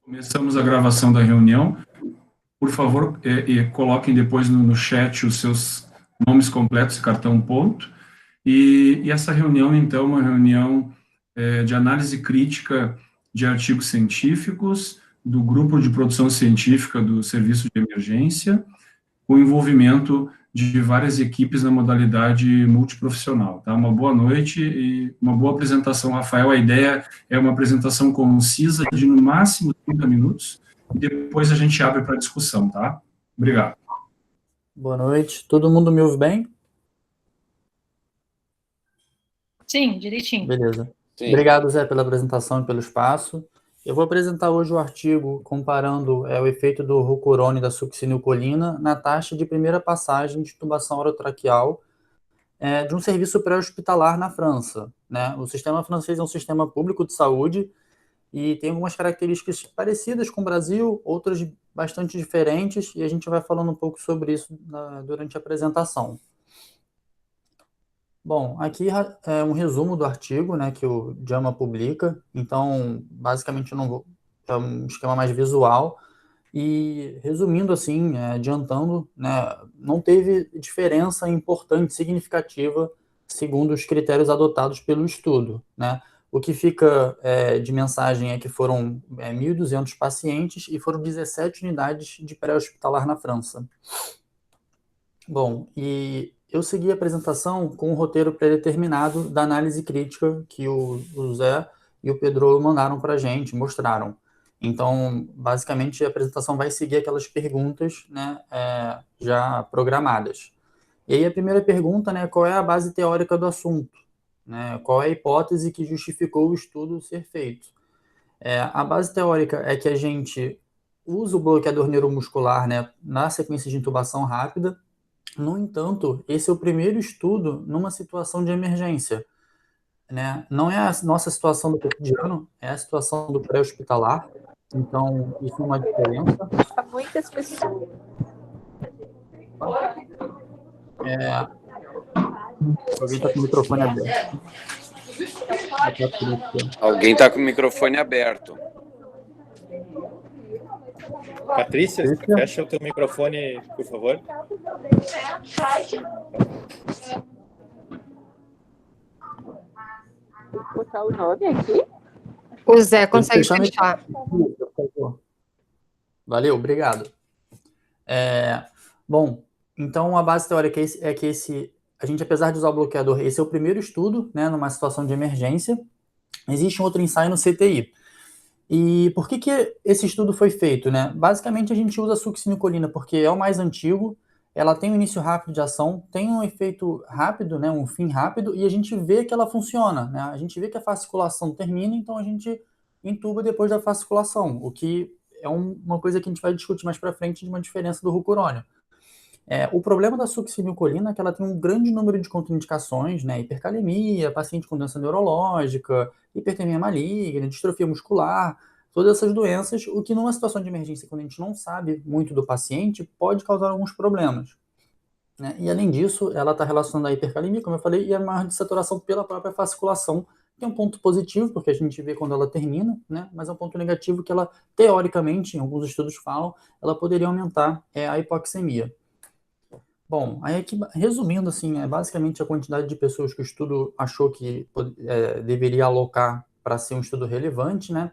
Começamos a gravação da reunião. Por favor, coloquem depois no chat os seus nomes completos e cartão ponto. E essa reunião, então, é uma reunião de análise crítica de artigos científicos do grupo de produção científica do Serviço de Emergência, com o envolvimento de várias equipes na modalidade multiprofissional. Tá? Uma boa noite e uma boa apresentação, Rafael. A ideia é uma apresentação concisa de no máximo 30 minutos e depois a gente abre para discussão, tá? Obrigado. Boa noite. Todo mundo me ouve bem? Sim, direitinho. Beleza. Sim. Obrigado, Zé, pela apresentação e pelo espaço. Eu vou apresentar hoje o artigo comparando o efeito do roucurone da succinilcolina na taxa de primeira passagem de intubação orotraqueal de um serviço pré-hospitalar na França, né? O sistema francês é um sistema público de saúde e tem algumas características parecidas com o Brasil, outras bastante diferentes, e a gente vai falando um pouco sobre isso durante a apresentação. Bom, aqui é um resumo do artigo, né, que o JAMA publica. Então, basicamente, eu não vou, é um esquema mais visual. E, resumindo assim, adiantando, né, não teve diferença importante, significativa, segundo os critérios adotados pelo estudo, né? O que fica de mensagem é que foram 1.200 pacientes e foram 17 unidades de pré-hospitalar na França. Bom, e eu segui a apresentação com o roteiro predeterminado da análise crítica que o Zé e o Pedro mandaram para a gente, mostraram. Então, basicamente, a apresentação vai seguir aquelas perguntas, né, já programadas. E aí a primeira pergunta, né, qual é a base teórica do assunto? Né, qual é a hipótese que justificou o estudo ser feito? A base teórica é que a gente usa o bloqueador neuromuscular, né, na sequência de intubação rápida. No entanto, esse é o primeiro estudo numa situação de emergência, né? Não é a nossa situação do cotidiano, é a situação do pré-hospitalar. Então, isso é uma diferença. Há muitas pessoas. Alguém está com o microfone aberto. Alguém está com o microfone aberto. Patrícia, fecha o teu microfone, por favor. Vou botar o nome aqui. O Zé consegue fechar. Valeu, obrigado. Bom, então a base teórica é que a gente, apesar de usar o bloqueador, esse é o primeiro estudo, né, numa situação de emergência. Existe um outro ensaio no CTI. E por que esse estudo foi feito, né? Basicamente, a gente usa a succinilcolina porque é o mais antigo, ela tem um início rápido de ação, tem um efeito rápido, né, um fim rápido, e a gente vê que ela funciona, né? A gente vê que a fasciculação termina, então a gente intuba depois da fasciculação, o que é uma coisa que a gente vai discutir mais para frente de uma diferença do roucurone. O problema da succinilcolina é que ela tem um grande número de contraindicações, né? Hipercalemia, paciente com doença neurológica, hipertermia maligna, distrofia muscular, todas essas doenças, o que numa situação de emergência, quando a gente não sabe muito do paciente, pode causar alguns problemas. Né? E além disso, ela está relacionada à hipercalemia, como eu falei, e a maior desaturação pela própria fasciculação, que é um ponto positivo, porque a gente vê quando ela termina, né? Mas é um ponto negativo que ela, teoricamente, em alguns estudos falam, ela poderia aumentar a hipoxemia. Bom, aí aqui, resumindo, assim, basicamente a quantidade de pessoas que o estudo achou que deveria alocar para ser um estudo relevante, né?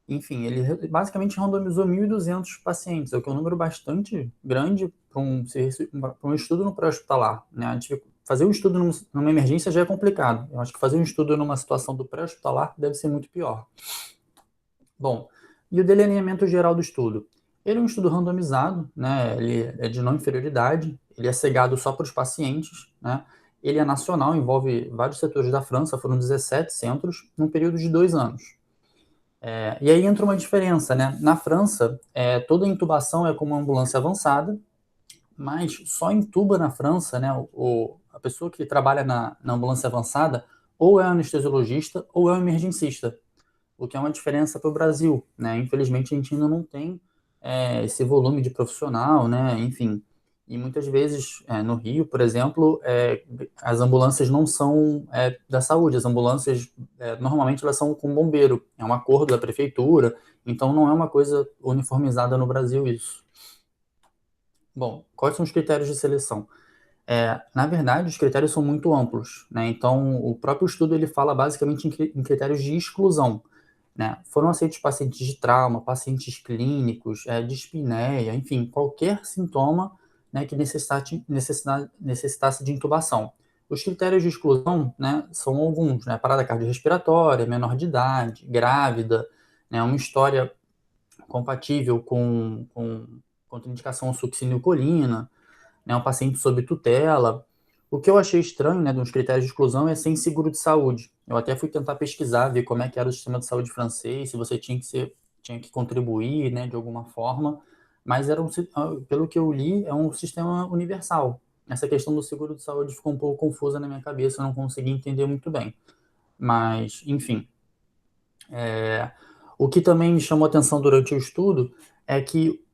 Enfim, ele basicamente randomizou 1.200 pacientes, o que é um número bastante grande para um estudo no pré-hospitalar, né? Fazer um estudo numa emergência já é complicado. Eu acho que fazer um estudo numa situação do pré-hospitalar deve ser muito pior. Bom, e o delineamento geral do estudo? Ele é um estudo randomizado, né? Ele é de não inferioridade, ele é cegado só para os pacientes, né? Ele é nacional, envolve vários setores da França, foram 17 centros, num período de 2 anos. E aí entra uma diferença, né? Na França, toda intubação é com uma ambulância avançada, mas só intuba na França, né? A pessoa que trabalha na ambulância avançada ou é anestesiologista ou é um emergencista, o que é uma diferença para o Brasil, né? Infelizmente, a gente ainda não tem esse volume de profissional, né? Enfim. E muitas vezes, no Rio, por exemplo, as ambulâncias não são da saúde, as ambulâncias, normalmente, elas são com bombeiro, é um acordo da prefeitura, então não é uma coisa uniformizada no Brasil isso. Bom, quais são os critérios de seleção? Na verdade, os critérios são muito amplos, né? Então, o próprio estudo ele fala basicamente em critérios de exclusão, né? Foram aceitos pacientes de trauma, pacientes clínicos, dispneia, enfim, qualquer sintoma, né, que necessitasse de intubação. Os critérios de exclusão, né, são alguns, né? Parada cardiorrespiratória, menor de idade, grávida, né, uma história compatível com contraindicação à succinilcolina, né, um paciente sob tutela. O que eu achei estranho, né, dos critérios de exclusão é sem seguro de saúde. Eu até fui tentar pesquisar, ver como é que era o sistema de saúde francês, se você tinha que contribuir, né, de alguma forma, mas pelo que eu li, é um sistema universal. Essa questão do seguro de saúde ficou um pouco confusa na minha cabeça, eu não consegui entender muito bem. Mas, enfim. O que também me chamou a atenção durante o estudo é que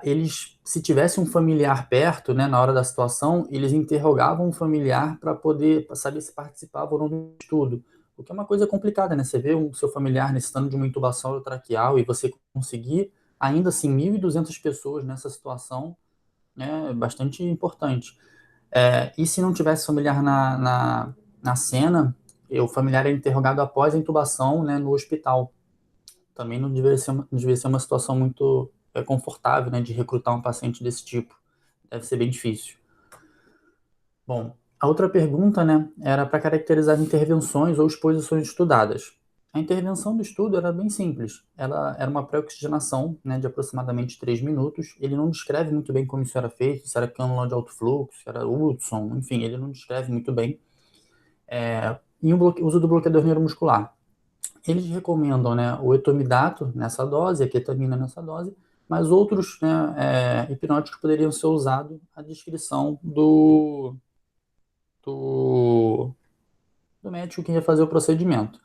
eles, se tivesse um familiar perto, né, na hora da situação, eles interrogavam o familiar para poder saber se participava ou não do estudo. O que é uma coisa complicada, né? Você vê o seu familiar necessitando de uma intubação traqueal e você conseguir, ainda assim, 1.200 pessoas nessa situação é bastante importante. E se não tivesse familiar na cena, o familiar é interrogado após a intubação, né, no hospital. Também não devia ser uma situação muito confortável, né, de recrutar um paciente desse tipo. Deve ser bem difícil. Bom, a outra pergunta, né, era para caracterizar intervenções ou exposições estudadas. A intervenção do estudo era bem simples. Ela era uma pré-oxigenação, né, de aproximadamente 3 minutos. Ele não descreve muito bem como isso era feito, se era cânula de alto fluxo, se era Hudson, enfim, ele não descreve muito bem. E o uso do bloqueador neuromuscular. Eles recomendam, né, o etomidato nessa dose, a ketamina nessa dose, mas outros, né, hipnóticos poderiam ser usados à descrição do médico que ia fazer o procedimento.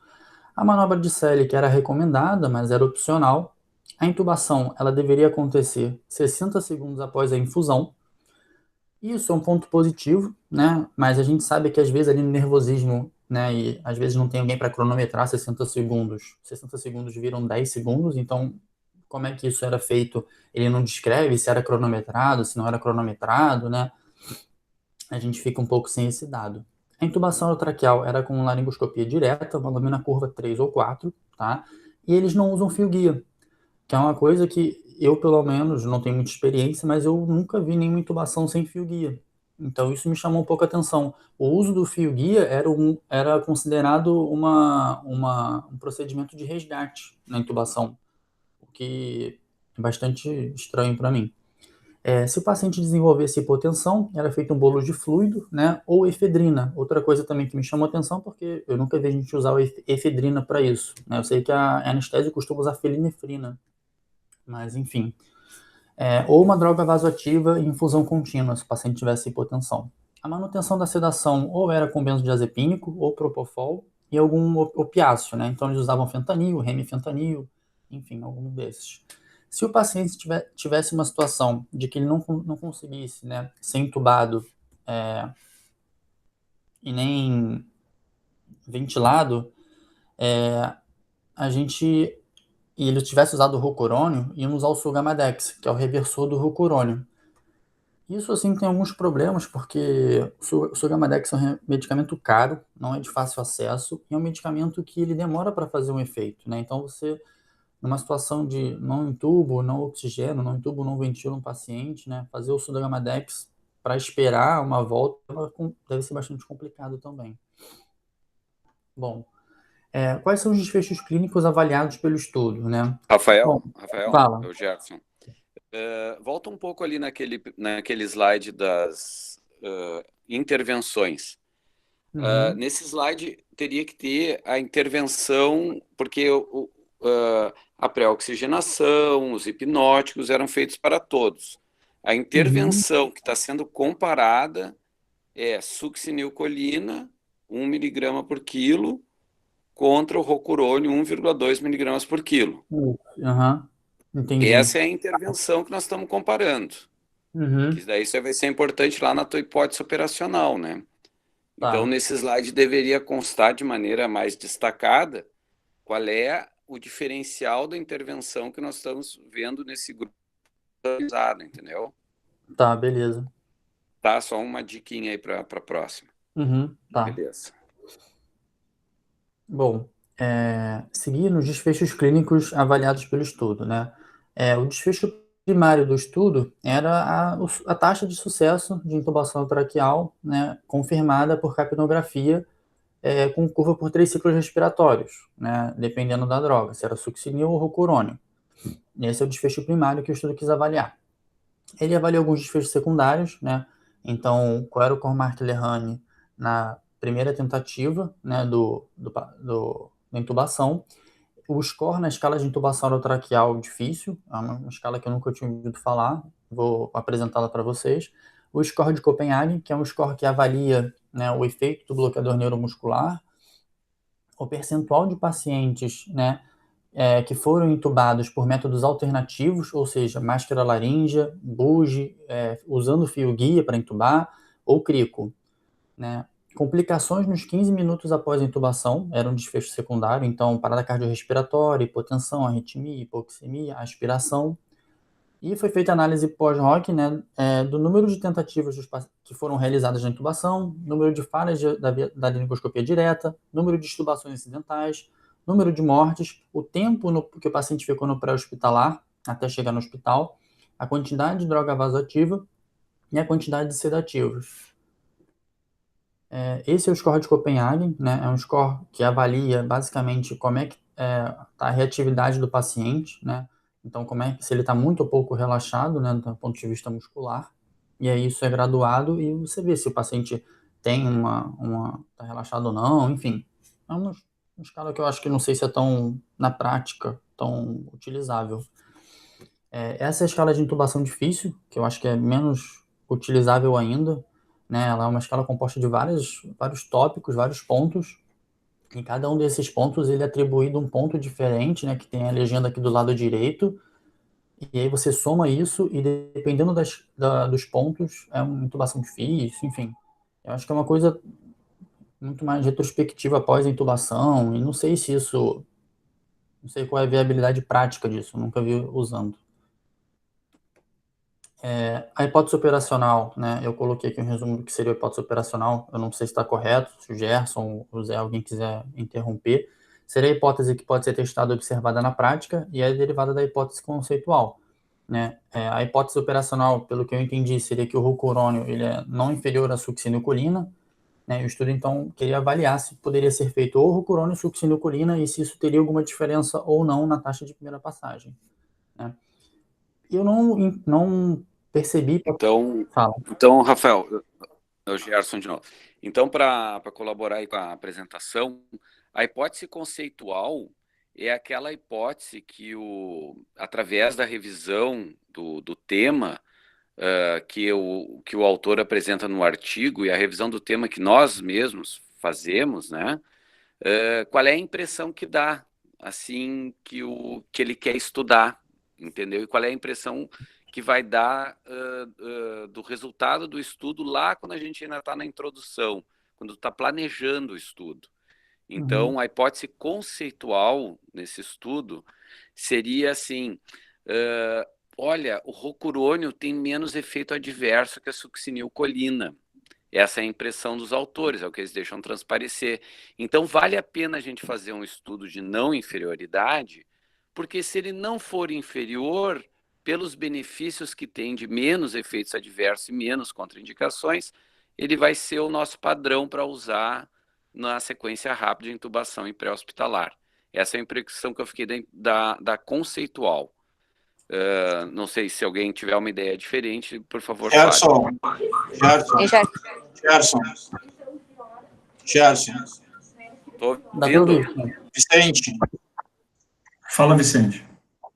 A manobra de Sellick era recomendada, mas era opcional. A intubação ela deveria acontecer 60 segundos após a infusão. Isso é um ponto positivo, né? Mas a gente sabe que às vezes ali no nervosismo, né, e às vezes não tem alguém para cronometrar 60 segundos. 60 segundos viram 10 segundos, então como é que isso era feito? Ele não descreve se era cronometrado, se não era cronometrado, né? A gente fica um pouco sem esse dado. A intubação traqueal era com laringoscopia direta, uma lâmina curva 3 ou 4, tá? E eles não usam fio-guia, que é uma coisa que eu, pelo menos, não tenho muita experiência, mas eu nunca vi nenhuma intubação sem fio-guia. Então, isso me chamou um pouco a atenção. O uso do fio-guia era considerado um procedimento de resgate na intubação, o que é bastante estranho para mim. Se o paciente desenvolvesse hipotensão, era feito um bolo de fluido, né, ou efedrina. Outra coisa também que me chamou a atenção, porque eu nunca vi a gente usar efedrina para isso, né? Eu sei que a anestésia costuma usar felinefrina, mas enfim. Ou uma droga vasoativa em infusão contínua, se o paciente tivesse hipotensão. A manutenção da sedação ou era com benzodiazepínico ou propofol e algum opiáceo, né? Então eles usavam fentanil, remifentanil, enfim, algum desses. Se o paciente tivesse uma situação de que ele não conseguisse, né, ser intubado e nem ventilado, e ele tivesse usado o rocurônio, íamos usar o Sulgamadex, que é o reversor do rocurônio. Isso, assim, tem alguns problemas, porque o Sulgamadex é um medicamento caro, não é de fácil acesso, e é um medicamento que ele demora para fazer um efeito, né? Então, você, numa situação de não intubo, não oxigeno, não intubo, não ventilo um paciente, né? Fazer o Sulgamadex para esperar uma volta deve ser bastante complicado também. Bom, quais são os desfechos clínicos avaliados pelo estudo, né? Rafael, fala. É o Gerson. Volta um pouco ali naquele slide das intervenções. Nesse slide teria que ter a intervenção, porque a pré-oxigenação, os hipnóticos eram feitos para todos. A intervenção que está sendo comparada é succinilcolina, 1 miligrama por quilo, contra o rocurônio, 1,2 miligramas por quilo. Entendi. Essa é a intervenção que nós estamos comparando. Que daí isso vai ser importante lá na tua hipótese operacional, né? Tá. Então, nesse slide deveria constar de maneira mais destacada qual é o diferencial da intervenção que nós estamos vendo nesse grupo usado, entendeu? Tá, beleza. Tá, só uma diquinha aí para a próxima. Tá. Beleza. Bom, seguir nos desfechos clínicos avaliados pelo estudo, né? O desfecho primário do estudo era a taxa de sucesso de intubação traqueal, né, confirmada por capnografia, com curva por 3 ciclos respiratórios, né, dependendo da droga, se era succinil ou rocurônio. Esse é o desfecho primário que o estudo quis avaliar. Ele avaliou alguns desfechos secundários, né? Então, qual era o Cormark-Lehane na primeira tentativa, né, da intubação. O score na escala de intubação orotraqueal difícil, é uma escala que eu nunca tinha ouvido falar, vou apresentá-la para vocês. O score de Copenhague, que é um score que avalia, né, o efeito do bloqueador neuromuscular. O percentual de pacientes, né, que foram intubados por métodos alternativos, ou seja, máscara laríngea, buge, usando fio guia para intubar, ou crico, né? Complicações nos 15 minutos após a intubação, era um desfecho secundário, então parada cardiorrespiratória, hipotensão, arritmia, hipoxemia, aspiração. E foi feita análise pós-hoc, né, do número de tentativas que foram realizadas na intubação, número de falhas da laringoscopia direta, número de extubações incidentais, número de mortes, o tempo que o paciente ficou no pré-hospitalar até chegar no hospital, a quantidade de droga vasoativa e a quantidade de sedativos. Esse é o score de Copenhague, né? É um score que avalia basicamente como é que está a reatividade do paciente, né? Então, se ele está muito ou pouco relaxado, né, do ponto de vista muscular, e aí isso é graduado e você vê se o paciente tem tá relaxado ou não, enfim. É uma escala que eu acho que não sei se é tão, na prática, tão utilizável. Essa é a escala de intubação difícil, que eu acho que é menos utilizável ainda, né? Ela é uma escala composta de vários tópicos, vários pontos, e cada um desses pontos ele é atribuído um ponto diferente, né? Que tem a legenda aqui do lado direito, e aí você soma isso, e dependendo dos pontos, é uma intubação difícil, enfim. Eu acho que é uma coisa muito mais retrospectiva após a intubação, e não sei qual é a viabilidade prática disso, nunca vi usando. A hipótese operacional, né? Eu coloquei aqui um resumo do que seria a hipótese operacional. Eu não sei se está correto, se o Gerson ou o Zé, alguém quiser interromper. Seria a hipótese que pode ser testada e observada na prática e é derivada da hipótese conceitual, né? A hipótese operacional, pelo que eu entendi, seria que o rocurônio ele é não inferior à succinilcolina, né? O estudo, então, queria avaliar se poderia ser feito ou rocurônio ou succinilcolina e se isso teria alguma diferença ou não na taxa de primeira passagem, né? Eu não percebi. Então, Rafael, é o Gerson de novo. Então, para colaborar aí com a apresentação, a hipótese conceitual é aquela hipótese que, através da revisão do tema que o autor apresenta no artigo e a revisão do tema que nós mesmos fazemos, né? Qual é a impressão que dá, assim, que ele quer estudar, entendeu? E qual é a impressão que vai dar do resultado do estudo lá quando a gente ainda está na introdução, quando está planejando o estudo. Então, a hipótese conceitual nesse estudo seria assim, olha, o rocurônio tem menos efeito adverso que a succinilcolina. Essa é a impressão dos autores, é o que eles deixam transparecer. Então, vale a pena a gente fazer um estudo de não inferioridade, porque se ele não for inferior, pelos benefícios que tem de menos efeitos adversos e menos contraindicações, ele vai ser o nosso padrão para usar na sequência rápida de intubação em pré-hospitalar. Essa é a impressão que eu fiquei da conceitual. Não sei se alguém tiver uma ideia diferente, por favor, Gerson. Estou ouvindo. Vicente. Fala, Vicente.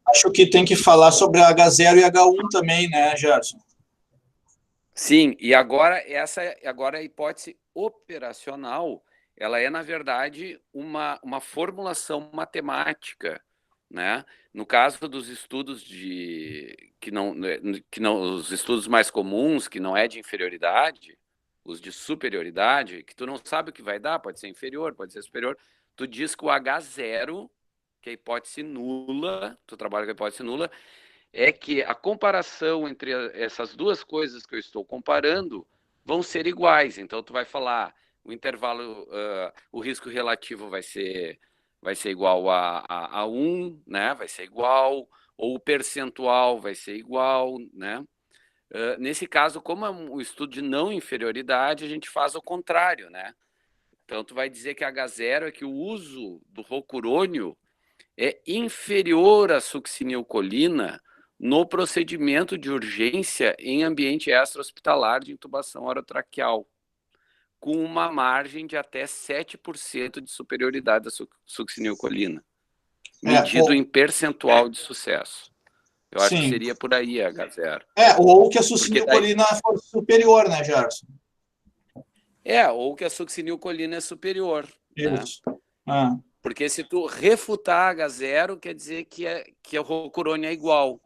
Acho que tem que falar sobre a H0 e H1 também, né, Gerson? Sim, e agora a hipótese operacional, ela é, na verdade, uma formulação matemática né? No caso dos estudos os estudos mais comuns, que não é de inferioridade, os de superioridade, que tu não sabe o que vai dar, pode ser inferior, pode ser superior, tu diz que o H0, que é a hipótese nula, tu trabalha com a hipótese nula, é que a comparação entre essas duas coisas que eu estou comparando vão ser iguais. Então, tu vai falar, o intervalo, o risco relativo vai ser igual a 1, né? Vai ser igual, ou o percentual vai ser igual, né? Nesse caso, como é um estudo de não inferioridade, a gente faz o contrário, né? Então, tu vai dizer que H0 é que o uso do rocurônio é inferior à succinilcolina no procedimento de urgência em ambiente extra-hospitalar de intubação orotraqueal, com uma margem de até 7% de superioridade da succinilcolina, medido em percentual de sucesso. Eu acho que seria por aí, H0. Ou que a succinilcolina fosse superior, né, Gerson? Ou que a succinilcolina é superior. Isso. Né? Porque se tu refutar H0, quer dizer que o rocurônio é igual.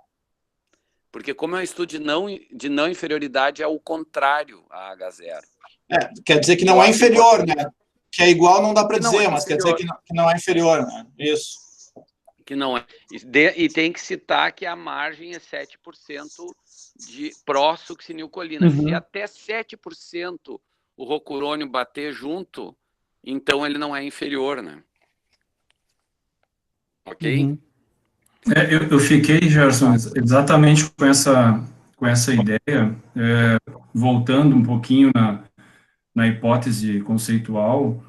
Porque como é um estudo de não inferioridade, é o contrário a H0. Quer dizer que não é inferior, né? Que é igual não dá para dizer, mas quer dizer que não é inferior, né? Isso. Que não é. E tem que citar que a margem é 7% de pró-succinilcolina. Se até 7% o rocurônio bater junto, então ele não é inferior, né? Ok? Eu fiquei, Gerson, exatamente com essa ideia, voltando um pouquinho na hipótese conceitual,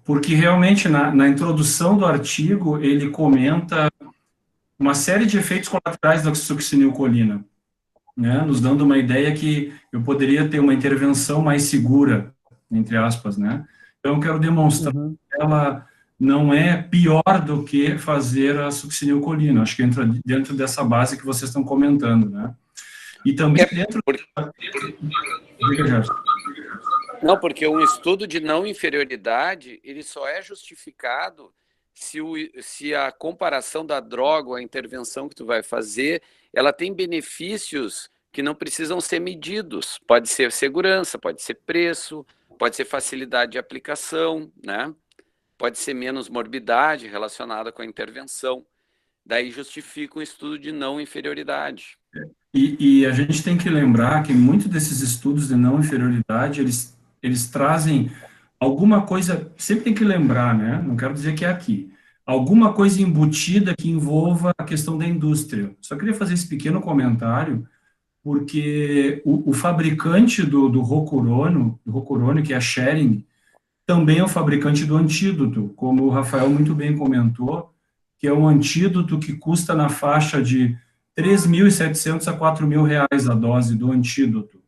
porque realmente na introdução do artigo ele comenta uma série de efeitos colaterais da succinilcolina, né, nos dando uma ideia que eu poderia ter uma intervenção mais segura, entre aspas, né? Então eu quero demonstrar que ela não é pior do que fazer a succinilcolina. Acho que entra dentro dessa base que vocês estão comentando, né? E também dentro... Não, porque um estudo de não inferioridade, ele só é justificado se a comparação da droga ou a intervenção que tu vai fazer, ela tem benefícios que não precisam ser medidos. Pode ser segurança, pode ser preço, pode ser facilidade de aplicação, né? Pode ser menos morbidade relacionada com a intervenção. Daí justifica um estudo de não inferioridade. E a gente tem que lembrar que muitos desses estudos de não inferioridade, eles trazem alguma coisa, sempre tem que lembrar, né? Não quero dizer que é aqui, alguma coisa embutida que envolva a questão da indústria. Só queria fazer esse pequeno comentário, porque o fabricante do rocurônio, que é a Schering, também é o fabricante do antídoto, como o Rafael muito bem comentou, que é um antídoto que custa na faixa de R$3.700 a R$4.000 a dose do antídoto.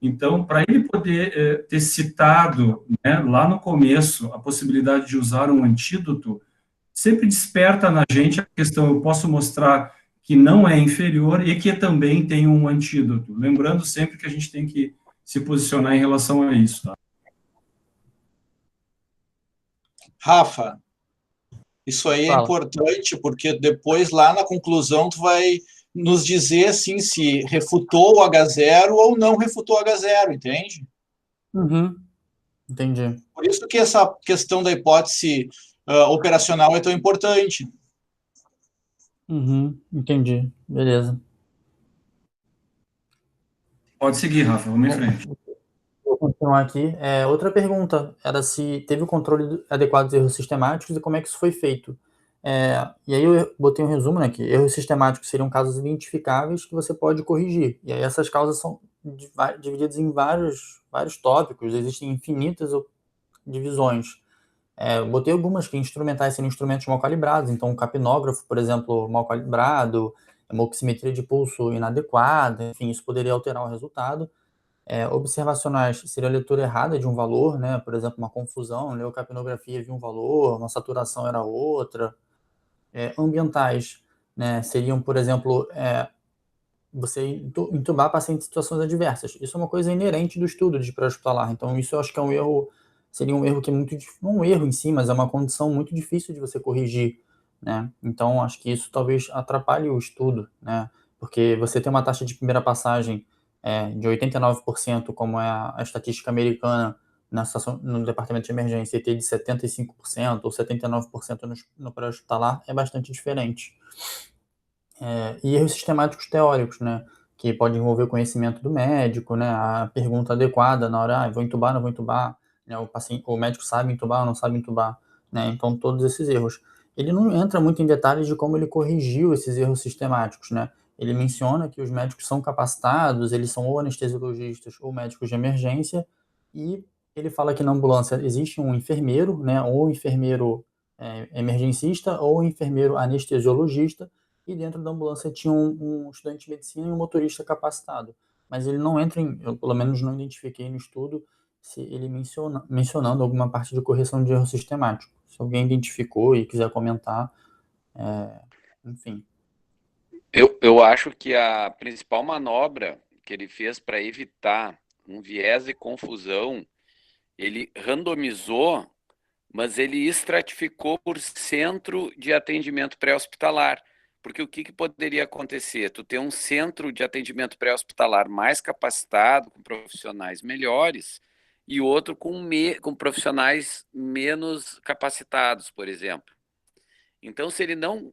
Então, para ele poder ter citado, né, lá no começo, a possibilidade de usar um antídoto, sempre desperta na gente a questão, eu posso mostrar que não é inferior e que também tem um antídoto. Lembrando sempre que a gente tem que se posicionar em relação a isso, tá? Rafa, isso aí é importante, porque depois, lá na conclusão, tu vai nos dizer, assim, se refutou o H0 ou não refutou o H0, entende? Entendi. Por isso que essa questão da hipótese operacional é tão importante. Entendi. Beleza. Pode seguir, Rafa, vamos em frente. Vou continuar aqui. Outra pergunta era se teve o controle adequado dos erros sistemáticos e como é que isso foi feito. E aí eu botei um resumo, né, que erros sistemáticos seriam casos identificáveis que você pode corrigir. E aí essas causas são divididas em vários tópicos, existem infinitas divisões. Botei algumas que instrumentais seriam instrumentos mal calibrados, então um capnógrafo, por exemplo, mal calibrado, uma oximetria de pulso inadequada, enfim, isso poderia alterar o resultado. Observacionais seria a leitura errada de um valor, né? Por exemplo, uma confusão, leu a capnografia viu um valor, uma saturação era outra. Ambientais, né? Seriam, por exemplo, você intubar pacientes em situações adversas. Isso é uma coisa inerente do estudo de pré-hospitalar. Então, isso eu acho que é um erro, seria um erro que é muito, não um erro em si, mas é uma condição muito difícil de você corrigir né? Então, acho que isso talvez atrapalhe o estudo, né? Porque você tem uma taxa de primeira passagem de 89%, como é a estatística americana no departamento de emergência, e ter de 75% ou 79% no pré-hospitalar é bastante diferente. E erros sistemáticos teóricos, né? Que pode envolver o conhecimento do médico, né? A pergunta adequada na hora, vou entubar, não vou entubar, né? O médico sabe entubar ou não sabe entubar, né? Então, todos esses erros. Ele não entra muito em detalhes de como ele corrigiu esses erros sistemáticos, né? Ele menciona que os médicos são capacitados, eles são ou anestesiologistas ou médicos de emergência, e ele fala que na ambulância existe um enfermeiro, né? Ou enfermeiro emergencista ou enfermeiro anestesiologista, e dentro da ambulância tinha um estudante de medicina e um motorista capacitado. Mas ele não entra eu pelo menos não identifiquei no estudo, se ele mencionando alguma parte de correção de erro sistemático. Se alguém identificou e quiser comentar, enfim. Eu acho que a principal manobra que ele fez para evitar um viés de confusão, ele randomizou, mas ele estratificou por centro de atendimento pré-hospitalar. Porque o que poderia acontecer? Tu ter um centro de atendimento pré-hospitalar mais capacitado, com profissionais melhores, e outro com profissionais menos capacitados, por exemplo. Então, se ele não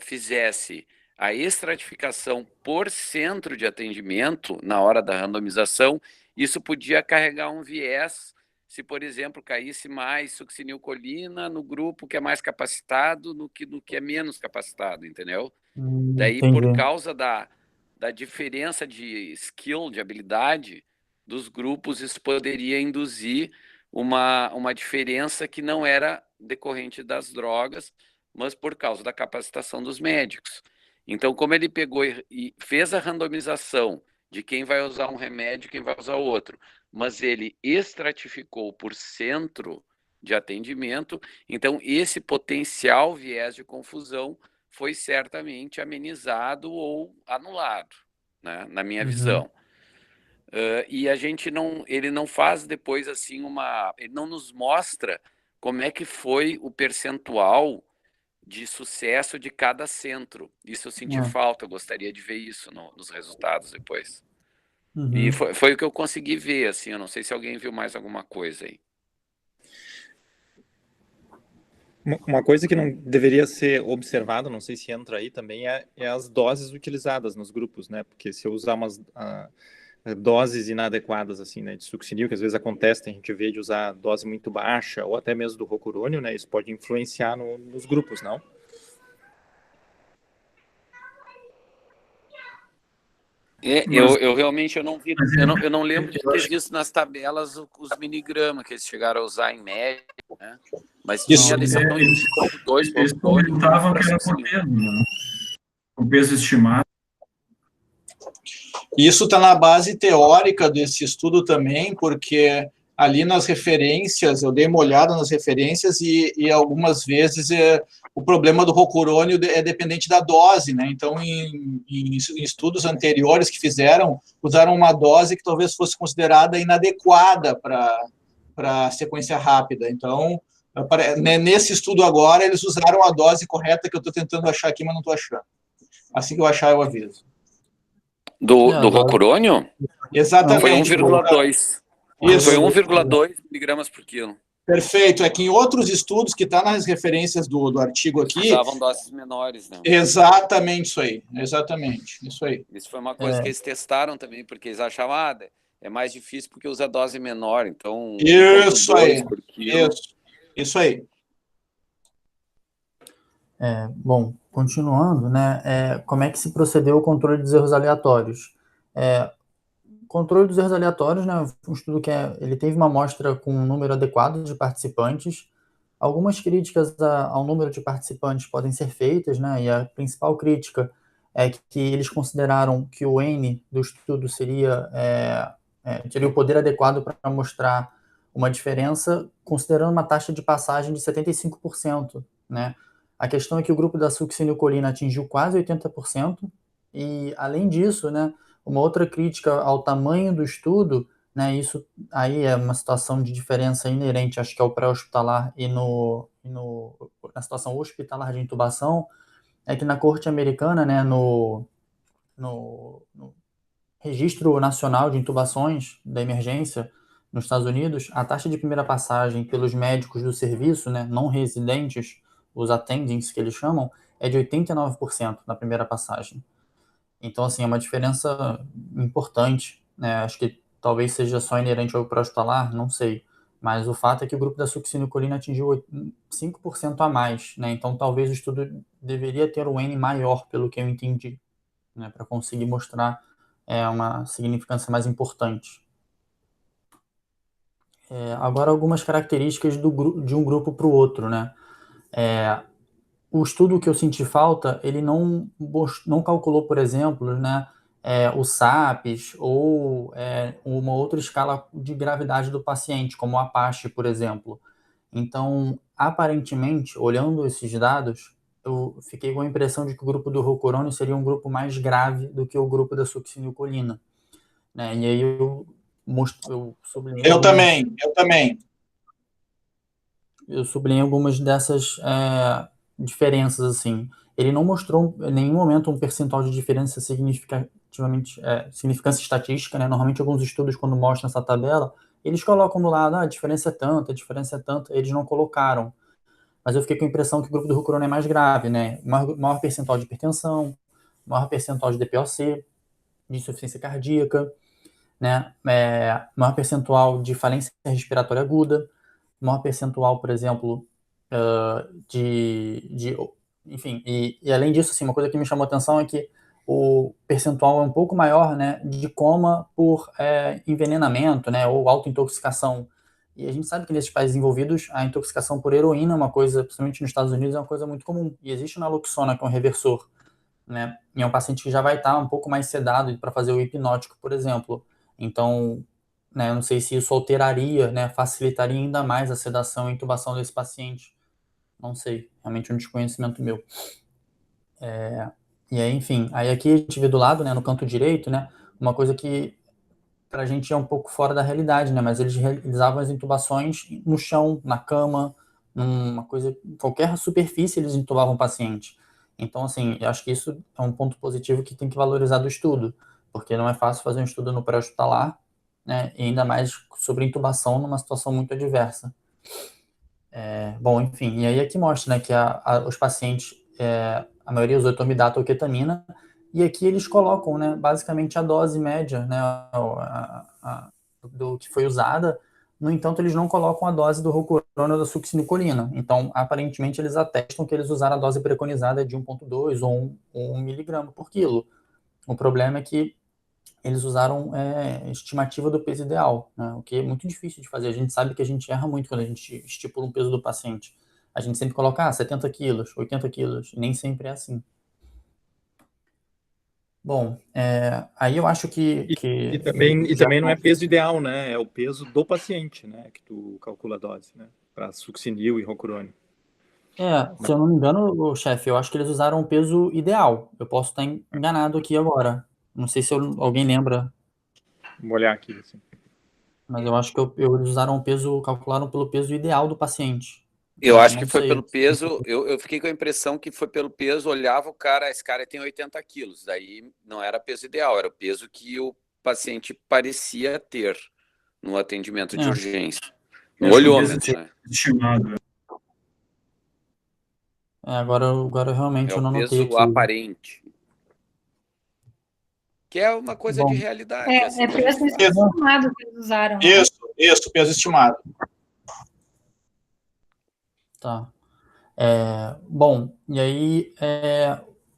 fizesse a estratificação por centro de atendimento na hora da randomização, isso podia carregar um viés se, por exemplo, caísse mais succinilcolina no grupo que é mais capacitado no que é menos capacitado, entendeu? Daí, Entendi. por causa da diferença de skill, de habilidade dos grupos, isso poderia induzir uma diferença que não era decorrente das drogas, mas por causa da capacitação dos médicos. Então, como ele pegou e fez a randomização de quem vai usar um remédio e quem vai usar outro, mas ele estratificou por centro de atendimento, então esse potencial viés de confusão foi certamente amenizado ou anulado, né, na minha visão. E a gente ele não faz depois assim ele não nos mostra como é que foi o percentual de sucesso de cada centro. Isso eu senti falta, eu gostaria de ver isso nos resultados depois. E foi o que eu consegui ver, assim, eu não sei se alguém viu mais alguma coisa aí. Uma coisa que não deveria ser observada, não sei se entra aí também, é as doses utilizadas nos grupos, né? Porque se eu usar umas doses inadequadas, assim, né, de succinil, que às vezes acontece, a gente vê de usar dose muito baixa, ou até mesmo do rocurônio, né? Isso pode influenciar nos grupos, não? Eu realmente não vi, eu não lembro de ter visto nas tabelas os miligramas que eles chegaram a usar em média, né? Mas tinha a lição de 2,2. Eles comentavam que era por peso, né? O peso estimado. Isso está na base teórica desse estudo também, porque ali nas referências, eu dei uma olhada nas referências e algumas vezes o problema do rocurônio é dependente da dose, né? Então, em estudos anteriores que fizeram, usaram uma dose que talvez fosse considerada inadequada para sequência rápida. Então, nesse estudo agora, eles usaram a dose correta que eu estou tentando achar aqui, mas não estou achando. Assim que eu achar, eu aviso. Do rocurônio? Exatamente. Foi 1,2. Foi 1,2 miligramas por quilo. Perfeito. É que em outros estudos, que está nas referências do artigo aqui... Usavam doses menores, né? Exatamente isso aí. Exatamente. Isso aí. Isso foi uma coisa que eles testaram também, porque eles achavam, é mais difícil porque usa dose menor, então... Isso aí. Isso aí. Bom, continuando, né, como é que se procedeu o controle dos erros aleatórios? O controle dos erros aleatórios, né, um estudo que ele teve uma amostra com um número adequado de participantes. Algumas críticas ao número de participantes podem ser feitas, né, e a principal crítica é que eles consideraram que o N do estudo teria o poder adequado para mostrar uma diferença, considerando uma taxa de passagem de 75%, né? A questão é que o grupo da succinilcolina atingiu quase 80%, e, além disso, né, uma outra crítica ao tamanho do estudo, né, isso aí é uma situação de diferença inerente, acho que ao pré-hospitalar e no na situação hospitalar de intubação, é que na corte americana, né, no Registro Nacional de Intubações da Emergência nos Estados Unidos, a taxa de primeira passagem pelos médicos do serviço, né, não residentes, os attendings que eles chamam, é de 89% na primeira passagem. Então, assim, é uma diferença importante, né? Acho que talvez seja só inerente ao pré-hospitalar, não sei. Mas o fato é que o grupo da succinilcolina atingiu 5% a mais, né? Então, talvez o estudo deveria ter um N maior, pelo que eu entendi, né? Para conseguir mostrar uma significância mais importante. Agora, algumas características de um grupo para o outro, né? O estudo que eu senti falta, ele não calculou, por exemplo, né, o SAPS ou uma outra escala de gravidade do paciente, como o Apache, por exemplo. Então, aparentemente, olhando esses dados, eu fiquei com a impressão de que o grupo do Roucorone seria um grupo mais grave do que o grupo da succinilcolina, né? E aí eu sublinhei... Eu também. Eu sublinhei algumas dessas diferenças, assim. Ele não mostrou em nenhum momento um percentual de diferença significativamente, significância estatística, né? Normalmente alguns estudos, quando mostram essa tabela, eles colocam do lado, a diferença é tanta, a diferença é tanta, eles não colocaram. Mas eu fiquei com a impressão que o grupo do Roucorone é mais grave, né? Maior percentual de hipertensão, maior percentual de DPOC, de insuficiência cardíaca, né? Maior percentual de falência respiratória aguda, maior percentual, por exemplo, enfim, e além disso, assim, uma coisa que me chamou a atenção é que o percentual é um pouco maior, né, de coma por envenenamento, né, ou autointoxicação. E a gente sabe que nesses países envolvidos, a intoxicação por heroína é uma coisa, principalmente nos Estados Unidos, é uma coisa muito comum. E existe o naloxona, que é um reversor, né, e é um paciente que já vai estar um pouco mais sedado para fazer o hipnótico, por exemplo. Então, né, eu não sei se isso alteraria, né, facilitaria ainda mais a sedação e intubação desse paciente. Não sei, realmente é um desconhecimento meu. E aí, enfim, aí aqui a gente vê do lado, né, no canto direito, né, uma coisa que pra gente é um pouco fora da realidade, né, mas eles realizavam as intubações no chão, na cama, numa coisa, qualquer superfície eles intubavam o paciente. Então, assim, eu acho que isso é um ponto positivo que tem que valorizar do estudo, porque não é fácil fazer um estudo no pré-hospitalar, né, e ainda mais sobre intubação numa situação muito adversa. Bom, enfim, e aí aqui mostra, né, que os pacientes, a maioria usou etomidato ou ketamina, e aqui eles colocam, né, basicamente a dose média, né, do que foi usada. No entanto, eles não colocam a dose do Roucorone ou da succinilcolina. Então, aparentemente, eles atestam que eles usaram a dose preconizada de 1,2 ou 1 miligrama por quilo. O problema é que eles usaram estimativa do peso ideal, né, o que é muito difícil de fazer. A gente sabe que a gente erra muito quando a gente estipula um peso do paciente. A gente sempre coloca 70 quilos, 80 quilos, e nem sempre é assim. Bom, aí eu acho que... E também não é peso ideal, né? É o peso do paciente, né? Que tu calcula a dose, né? Para succinil e Roucorone. Se eu não me engano, chefe, eu acho que eles usaram o peso ideal. Eu posso estar enganado aqui agora. Não sei se alguém lembra. Vou olhar aqui, assim. Mas eu acho que eles usaram o peso, calcularam pelo peso ideal do paciente. Eu acho que foi pelo peso, eu fiquei com a impressão que foi pelo peso, olhava o cara, esse cara tem 80 quilos, daí não era peso ideal, era o peso que o paciente parecia ter no atendimento de urgência. No olhômetro, né? Estimado. Agora realmente eu não notei aqui. É o peso aparente. Que é uma coisa de realidade. Assim, peso estimado que eles usaram. Isso, peso estimado. Tá. Bom, e aí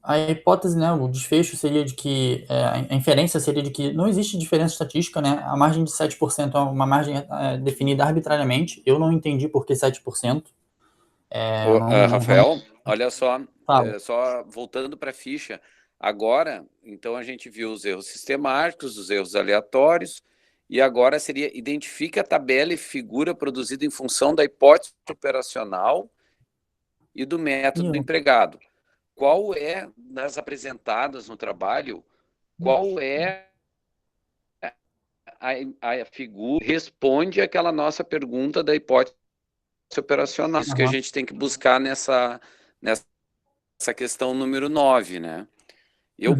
a hipótese, né, o desfecho seria de que, a inferência seria de que não existe diferença estatística, né, a margem de 7% é uma margem definida arbitrariamente, eu não entendi por que 7%. Rafael, olha só, só voltando para a ficha, agora, então a gente viu os erros sistemáticos, os erros aleatórios, e agora seria identifique a tabela e figura produzida em função da hipótese operacional e do método empregado. Qual é, nas apresentadas no trabalho, qual é a figura que responde àquela nossa pergunta da hipótese operacional. Isso que a gente tem que buscar nessa questão número 9, né?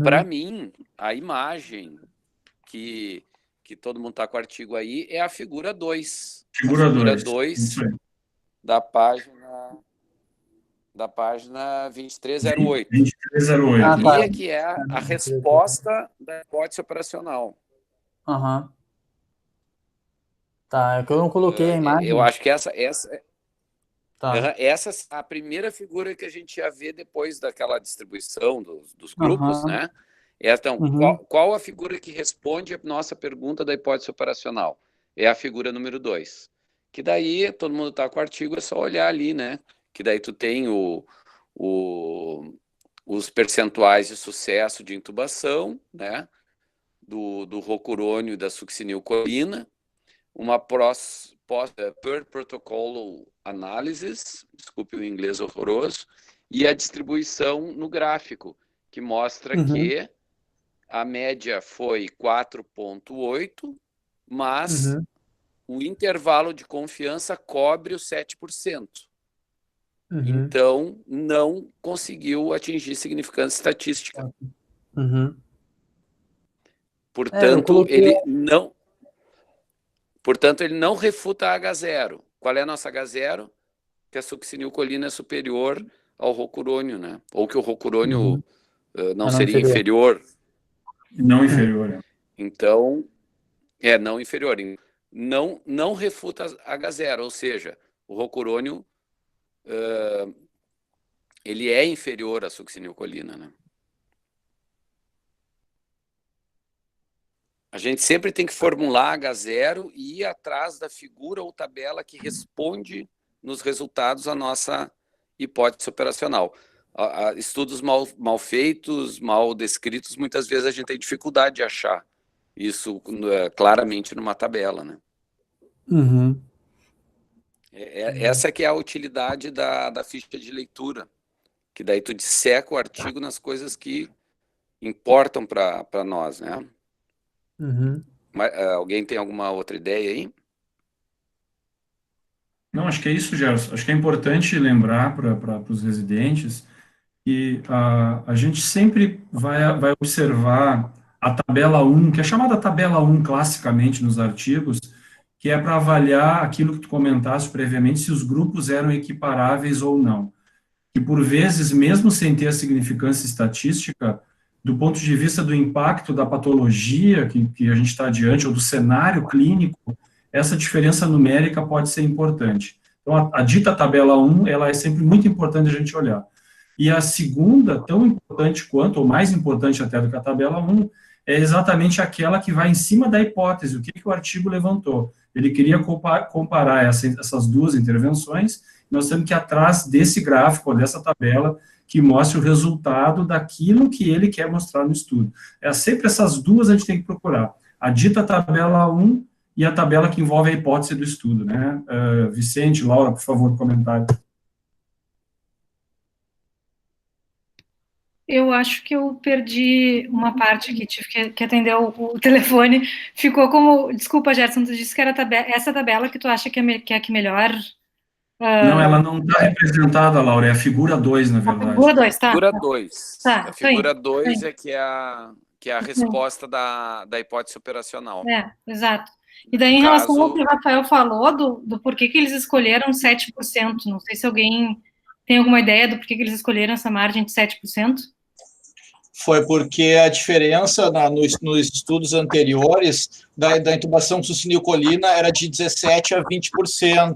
Para mim, a imagem que todo mundo está com o artigo aí é a figura 2. Figura 2. Da página 2308. 2308. Ali que é a resposta da hipótese operacional. Tá, é que eu não coloquei a imagem. Eu acho que essa é a primeira figura que a gente ia ver depois daquela distribuição dos grupos, né? Então, qual a figura que responde a nossa pergunta da hipótese operacional? É a figura número 2. Que daí, todo mundo está com o artigo, é só olhar ali, né? Que daí tu tem os percentuais de sucesso de intubação, né? Do rocurônio e da succinilcolina, uma per protocolo analysis, desculpe o inglês horroroso, e a distribuição no gráfico, que mostra que a média foi 4,8, mas o intervalo de confiança cobre os 7%. Então, não conseguiu atingir significância estatística. Portanto, ele não refuta a H0. Qual é a nossa H0? Que a succinilcolina é superior ao rocurônio, né? Ou que o rocurônio não seria inferior. Não inferior. Então, não inferior. Não refuta a H0, ou seja, o rocurônio ele é inferior à succinilcolina, né? A gente sempre tem que formular H0 e ir atrás da figura ou tabela que responde nos resultados à nossa hipótese operacional. Estudos mal feitos, mal descritos, muitas vezes a gente tem dificuldade de achar isso claramente numa tabela, né? Essa que é a utilidade da ficha de leitura, que daí tu disseca o artigo nas coisas que importam para nós, né? Mas, alguém tem alguma outra ideia aí? Não, acho que é isso, Gerson. Acho que é importante lembrar para os residentes que a gente sempre vai observar a tabela 1, que é chamada tabela 1 classicamente nos artigos, que é para avaliar aquilo que tu comentaste previamente, se os grupos eram equiparáveis ou não. E, por vezes, mesmo sem ter a significância estatística, do ponto de vista do impacto da patologia que a gente está diante, ou do cenário clínico, essa diferença numérica pode ser importante. Então, a dita tabela 1, ela é sempre muito importante a gente olhar. E a segunda, tão importante quanto, ou mais importante até do que a tabela 1, é exatamente aquela que vai em cima da hipótese, o que o artigo levantou. Ele queria comparar essas duas intervenções, nós temos que ir atrás desse gráfico, ou dessa tabela, que mostre o resultado daquilo que ele quer mostrar no estudo. Sempre essas duas a gente tem que procurar. A dita tabela 1 e a tabela que envolve a hipótese do estudo, né? Vicente, Laura, por favor, comentário. Eu acho que eu perdi uma parte aqui, tive que atender o telefone. Ficou como... Desculpa, Gerson, tu disse que era essa tabela que tu acha que é a que melhor... Não, ela não está representada, Laura, é a figura 2, na verdade. A figura 2, tá. Figura 2. Tá, a figura 2 é que é a resposta da hipótese operacional. Exato. E daí, em relação ao que o Rafael falou, do porquê que eles escolheram 7%, não sei se alguém tem alguma ideia do porquê que eles escolheram essa margem de 7%? Foi porque a diferença nos estudos anteriores da intubação com succinilcolina era de 17% a 20%.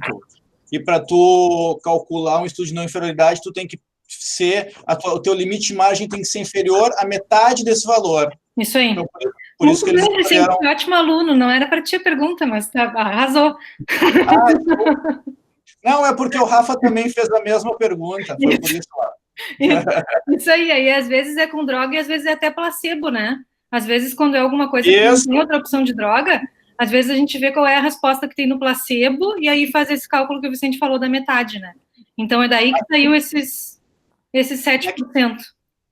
E para tu calcular um estudo de não inferioridade, tu tem que ser, o teu limite de margem tem que ser inferior à metade desse valor. Isso aí. Então, por isso que eles escolheram... Ótimo aluno, não era para ti a pergunta, mas arrasou. Não, é porque o Rafa também fez a mesma pergunta, foi por isso lá. Isso aí às vezes é com droga e às vezes é até placebo, né? Às vezes, quando é alguma coisa que não tem outra opção de droga, às vezes a gente vê qual é a resposta que tem no placebo e aí faz esse cálculo que o Vicente falou da metade, né? Então é daí que saiu esses 7%.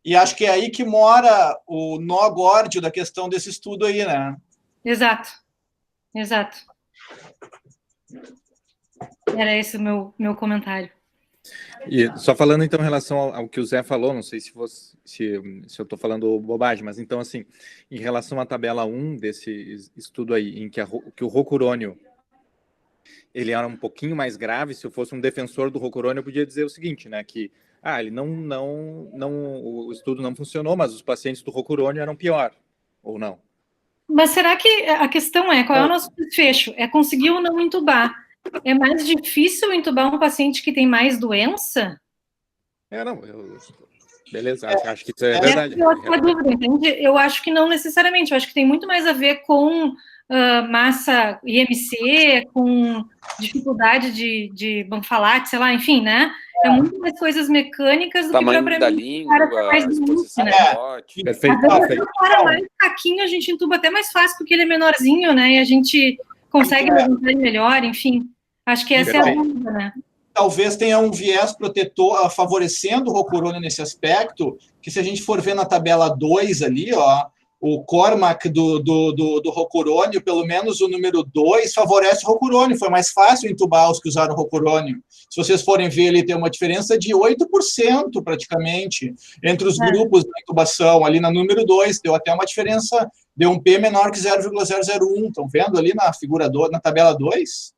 E acho que é aí que mora o nó górdio da questão desse estudo aí, né? Exato. Era esse o meu comentário. E só falando então em relação ao que o Zé falou, não sei se eu estou falando bobagem, mas então assim, em relação à tabela 1 desse estudo aí, em que o Rocurônio ele era um pouquinho mais grave, se eu fosse um defensor do Rocurônio, eu podia dizer o seguinte, né, que ele o estudo não funcionou, mas os pacientes do Rocurônio eram pior, ou não? Mas será que a questão qual é o nosso desfecho? É conseguir ou não entubar? É mais difícil entubar um paciente que tem mais doença? Não, beleza, acho que isso é verdade. Essa é a dúvida, entende? Eu acho que não necessariamente, eu acho que tem muito mais a ver com massa IMC, com dificuldade de banfalate, sei lá, enfim, né? É muito mais coisas mecânicas do tamanho que da propriamente língua, a exposição né? do pote. Perfeito, Às vezes, perfeito. para mais caquinho, a gente entuba até mais fácil, porque ele é menorzinho, né? E a gente consegue levantar ele melhor, enfim. Acho que essa é a dúvida, né? Talvez tenha um viés protetor favorecendo o Rocurônio nesse aspecto, que se a gente for ver na tabela 2 ali, ó, o Cormac do Rocurônio, pelo menos o número 2, favorece o Rocurônio. Foi mais fácil entubar os que usaram o Rocurônio. Se vocês forem ver, ele tem uma diferença de 8% praticamente entre os grupos da intubação. Ali na número 2, deu até uma diferença, deu um P menor que 0,001. Estão vendo ali na figura na tabela 2?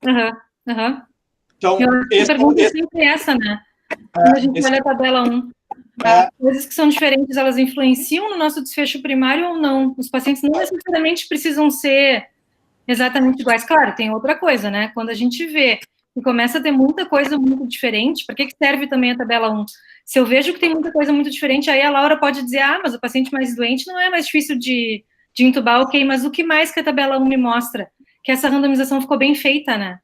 Aham. Então, a pergunta é sempre essa, né? Quando a gente olha a tabela 1. Coisas que são diferentes, elas influenciam no nosso desfecho primário ou não? Os pacientes não necessariamente precisam ser exatamente iguais. Claro, tem outra coisa, né? Quando a gente vê que começa a ter muita coisa muito diferente, para que serve também a tabela 1? Se eu vejo que tem muita coisa muito diferente, aí a Laura pode dizer, mas o paciente mais doente não é mais difícil de entubar, ok, mas o que mais que a tabela 1 me mostra? Que essa randomização ficou bem feita, né?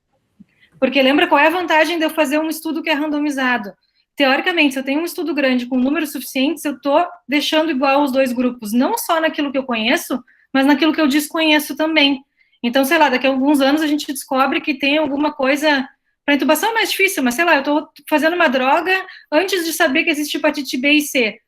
Porque lembra qual é a vantagem de eu fazer um estudo que é randomizado? Teoricamente, se eu tenho um estudo grande com números suficientes, eu estou deixando igual os dois grupos, não só naquilo que eu conheço, mas naquilo que eu desconheço também. Então, sei lá, daqui a alguns anos a gente descobre que tem alguma coisa... Para intubação é mais difícil, mas sei lá, eu estou fazendo uma droga antes de saber que existe hepatite B e C.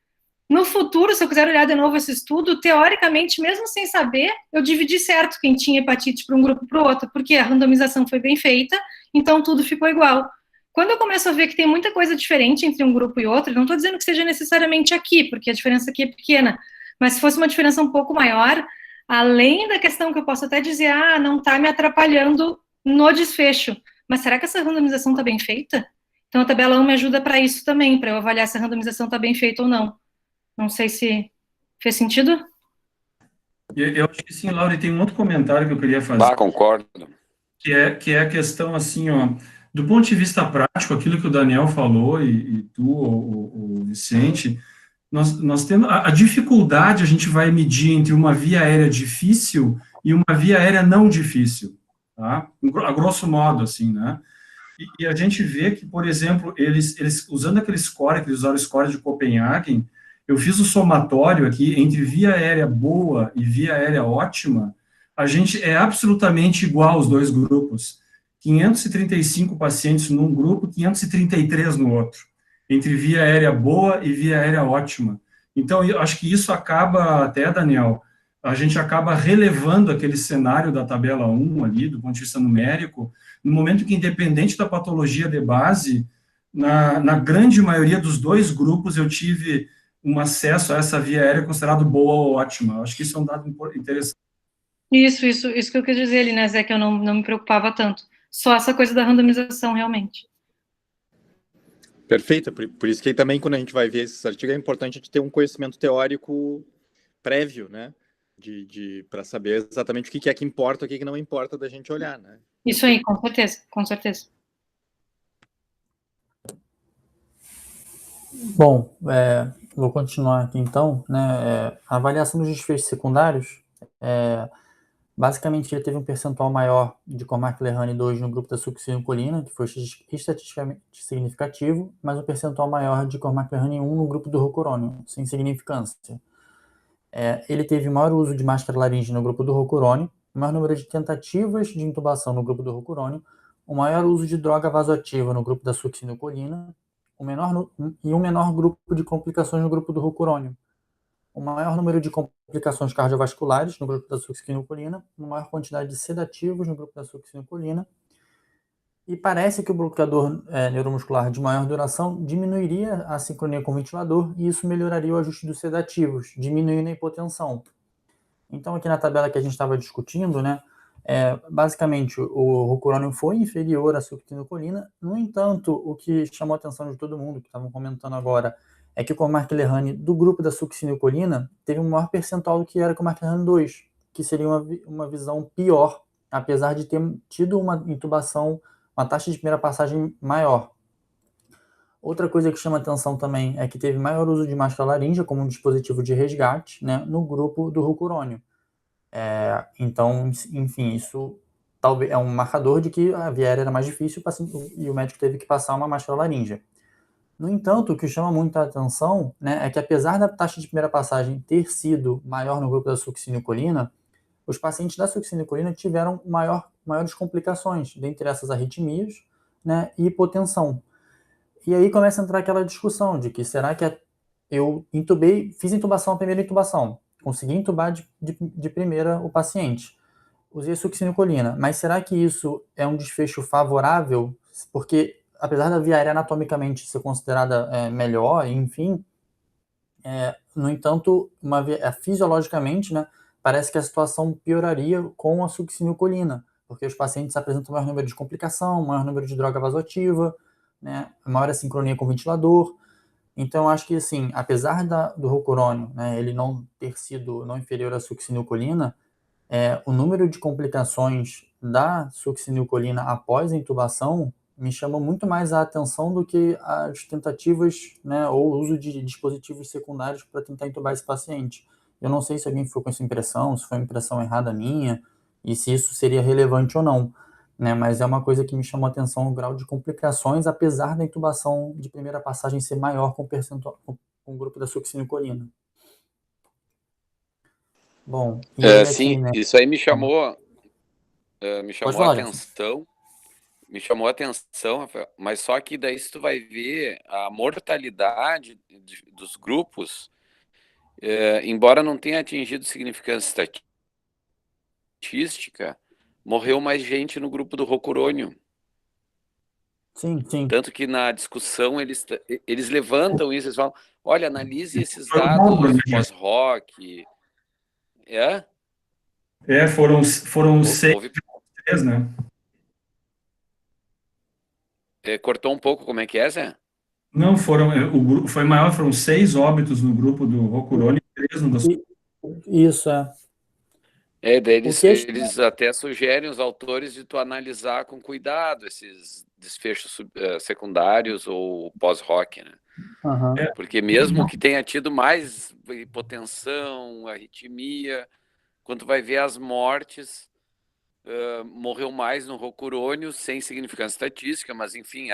No futuro, se eu quiser olhar de novo esse estudo, teoricamente, mesmo sem saber, eu dividi certo quem tinha hepatite para um grupo para o outro, porque a randomização foi bem feita, então tudo ficou igual. Quando eu começo a ver que tem muita coisa diferente entre um grupo e outro, não estou dizendo que seja necessariamente aqui, porque a diferença aqui é pequena, mas se fosse uma diferença um pouco maior, além da questão que eu posso até dizer, não está me atrapalhando no desfecho, mas será que essa randomização está bem feita? Então a tabela 1 me ajuda para isso também, para eu avaliar se a randomização está bem feita ou não. Não sei se fez sentido. Eu acho que sim, Laura, e tem um outro comentário que eu queria fazer. Concordo. Que é a questão, assim, ó, do ponto de vista prático, aquilo que o Daniel falou, e tu, o Vicente, nós temos a dificuldade, a gente vai medir entre uma via aérea difícil e uma via aérea não difícil, tá? A grosso modo, assim, né? E a gente vê que, por exemplo, eles usando aquele score, que eles usaram o score de Copenhagen, eu fiz o somatório aqui entre via aérea boa e via aérea ótima, a gente é absolutamente igual os dois grupos. 535 pacientes num grupo, 533 no outro, entre via aérea boa e via aérea ótima. Então, eu acho que isso acaba, até, Daniel, a gente acaba relevando aquele cenário da tabela 1 ali, do ponto de vista numérico, no momento que, independente da patologia de base, na grande maioria dos dois grupos, eu tive um acesso a essa via aérea considerado boa ou ótima. Eu acho que isso é um dado interessante. Isso que eu quis dizer ali, né, Zé, que eu não me preocupava tanto. Só essa coisa da randomização, realmente. Perfeito, por isso que também quando a gente vai ver esses artigos é importante a gente ter um conhecimento teórico prévio, né, para saber exatamente o que é que importa, o que não importa da gente olhar, né. Isso aí, com certeza, com certeza. Bom, vou continuar aqui então, né, a avaliação dos desfechos secundários, basicamente ele teve um percentual maior de Cormac-Lehane 2 no grupo da succinilcolina, que foi estatisticamente significativo, mas um percentual maior de Cormac-Lehane 1 no grupo do Rocurônio, sem significância. Ele teve maior uso de máscara laríngea no grupo do Rocurônio, maior número de tentativas de intubação no grupo do Rocurônio, o maior uso de droga vasoativa no grupo da succinilcolina, um menor grupo de complicações no grupo do Rocurônio, o maior número de complicações cardiovasculares no grupo da succinilcolina, uma maior quantidade de sedativos no grupo da succinilcolina E parece que o bloqueador neuromuscular de maior duração diminuiria a sincronia com o ventilador e isso melhoraria o ajuste dos sedativos, diminuindo a hipotensão. Então, aqui na tabela que a gente estava discutindo, né, basicamente o rocurônio foi inferior à succinilcolina. No entanto, o que chamou a atenção de todo mundo, que estavam comentando agora, é que o Cormac Lehane do grupo da succinilcolina teve um maior percentual do que era o Cormac Lehane 2, que seria uma visão pior, apesar de ter tido uma intubação, uma taxa de primeira passagem maior. Outra coisa que chama atenção também é que teve maior uso de máscara laríngea como um dispositivo de resgate, né, no grupo do rocurônio. Então, enfim, isso talvez é um marcador de que a via aérea era mais difícil e o médico teve que passar uma máscara laríngea. No entanto, o que chama muita atenção, né, é que apesar da taxa de primeira passagem ter sido maior no grupo da succinilcolina, os pacientes da succinilcolina tiveram maiores complicações, dentre essas arritmias, né, e hipotensão. E aí começa a entrar aquela discussão de que será que eu fiz intubação, a primeira intubação, consegui intubar de primeira o paciente, usei a succinilcolina, mas será que isso é um desfecho favorável? Porque apesar da via aérea anatomicamente ser considerada melhor, enfim, no entanto, fisiologicamente, né, parece que a situação pioraria com a succinilcolina, porque os pacientes apresentam maior número de complicação, maior número de droga vasoativa, né, maior assincronia com o ventilador. Então, eu acho que, assim, apesar do rocurônio, né, ele não ter sido não inferior à succinilcolina, o número de complicações da succinilcolina após a intubação me chama muito mais a atenção do que as tentativas, né, ou o uso de dispositivos secundários para tentar intubar esse paciente. Eu não sei se alguém ficou com essa impressão, se foi uma impressão errada minha, e se isso seria relevante ou não, né, mas é uma coisa que me chamou a atenção o grau de complicações, apesar da intubação de primeira passagem ser maior com o grupo da succinilcolina. Bom, sim, aqui, né? Isso aí me chamou a atenção. Me chamou a atenção, Rafael, mas só que daí se tu vai ver a mortalidade dos grupos, embora não tenha atingido significância estatística, morreu mais gente no grupo do rocurônio. Sim, sim. Tanto que na discussão eles levantam isso, eles falam, olha, analise esses dados pós-rock. Foram 6, né? Cortou um pouco, como é que é, Zé? Não, o grupo foi maior, foram 6 óbitos no grupo do rocurônio e 3 no da Isso, daí eles até sugerem os autores de tu analisar com cuidado esses desfechos secundários ou pós-rock, né? Uhum. Porque mesmo que tenha tido mais hipotensão, arritmia, quando tu vai ver as mortes, morreu mais no rocurônio sem significância estatística, mas enfim,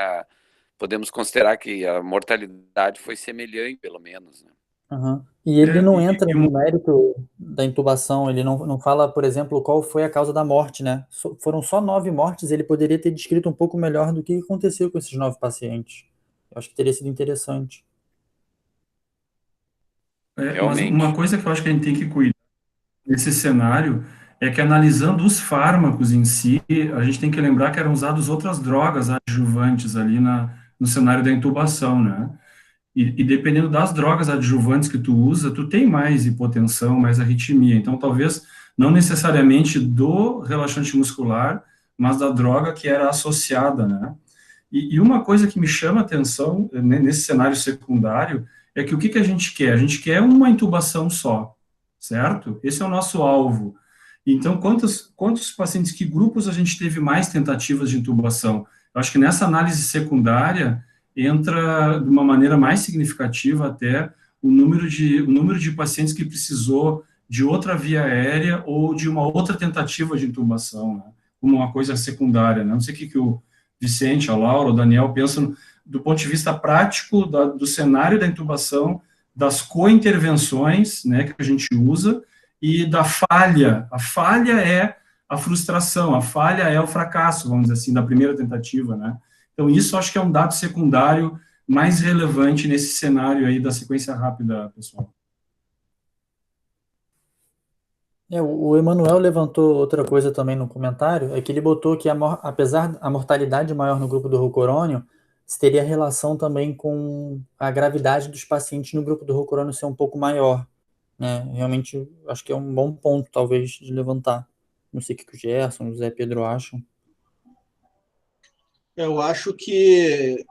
podemos considerar que a mortalidade foi semelhante, pelo menos, né? Uhum. E ele não entra no mérito da intubação, ele não fala, por exemplo, qual foi a causa da morte, né? Foram só 9 mortes, ele poderia ter descrito um pouco melhor do que aconteceu com esses 9 pacientes. Eu acho que teria sido interessante. Mas uma coisa que eu acho que a gente tem que cuidar nesse cenário é que, analisando os fármacos em si, a gente tem que lembrar que eram usadas outras drogas adjuvantes ali no cenário da intubação, né? E dependendo das drogas adjuvantes que tu usa, tu tem mais hipotensão, mais arritmia. Então, talvez, não necessariamente do relaxante muscular, mas da droga que era associada, né? E uma coisa que me chama a atenção nesse cenário secundário é que o que a gente quer? A gente quer uma intubação só, certo? Esse é o nosso alvo. Então, quantos pacientes, que grupos a gente teve mais tentativas de intubação? Eu acho que nessa análise secundária entra de uma maneira mais significativa até o número de pacientes que precisou de outra via aérea ou de uma outra tentativa de intubação, né? Como uma coisa secundária, né? Não sei o que o Vicente, a Laura, o Daniel pensam do ponto de vista prático do cenário da intubação, das co-intervenções, né, que a gente usa, e da falha. A falha é a frustração, a falha é o fracasso, vamos dizer assim, da primeira tentativa, né? Então, isso acho que é um dado secundário mais relevante nesse cenário aí da sequência rápida, pessoal. O Emanuel levantou outra coisa também no comentário, é que ele botou que apesar da mortalidade maior no grupo do roucorônio, teria relação também com a gravidade dos pacientes no grupo do roucorônio ser um pouco maior, né? Realmente, acho que é um bom ponto, talvez, de levantar. Não sei o que o Gerson, o Zé Pedro acham. Eu acho que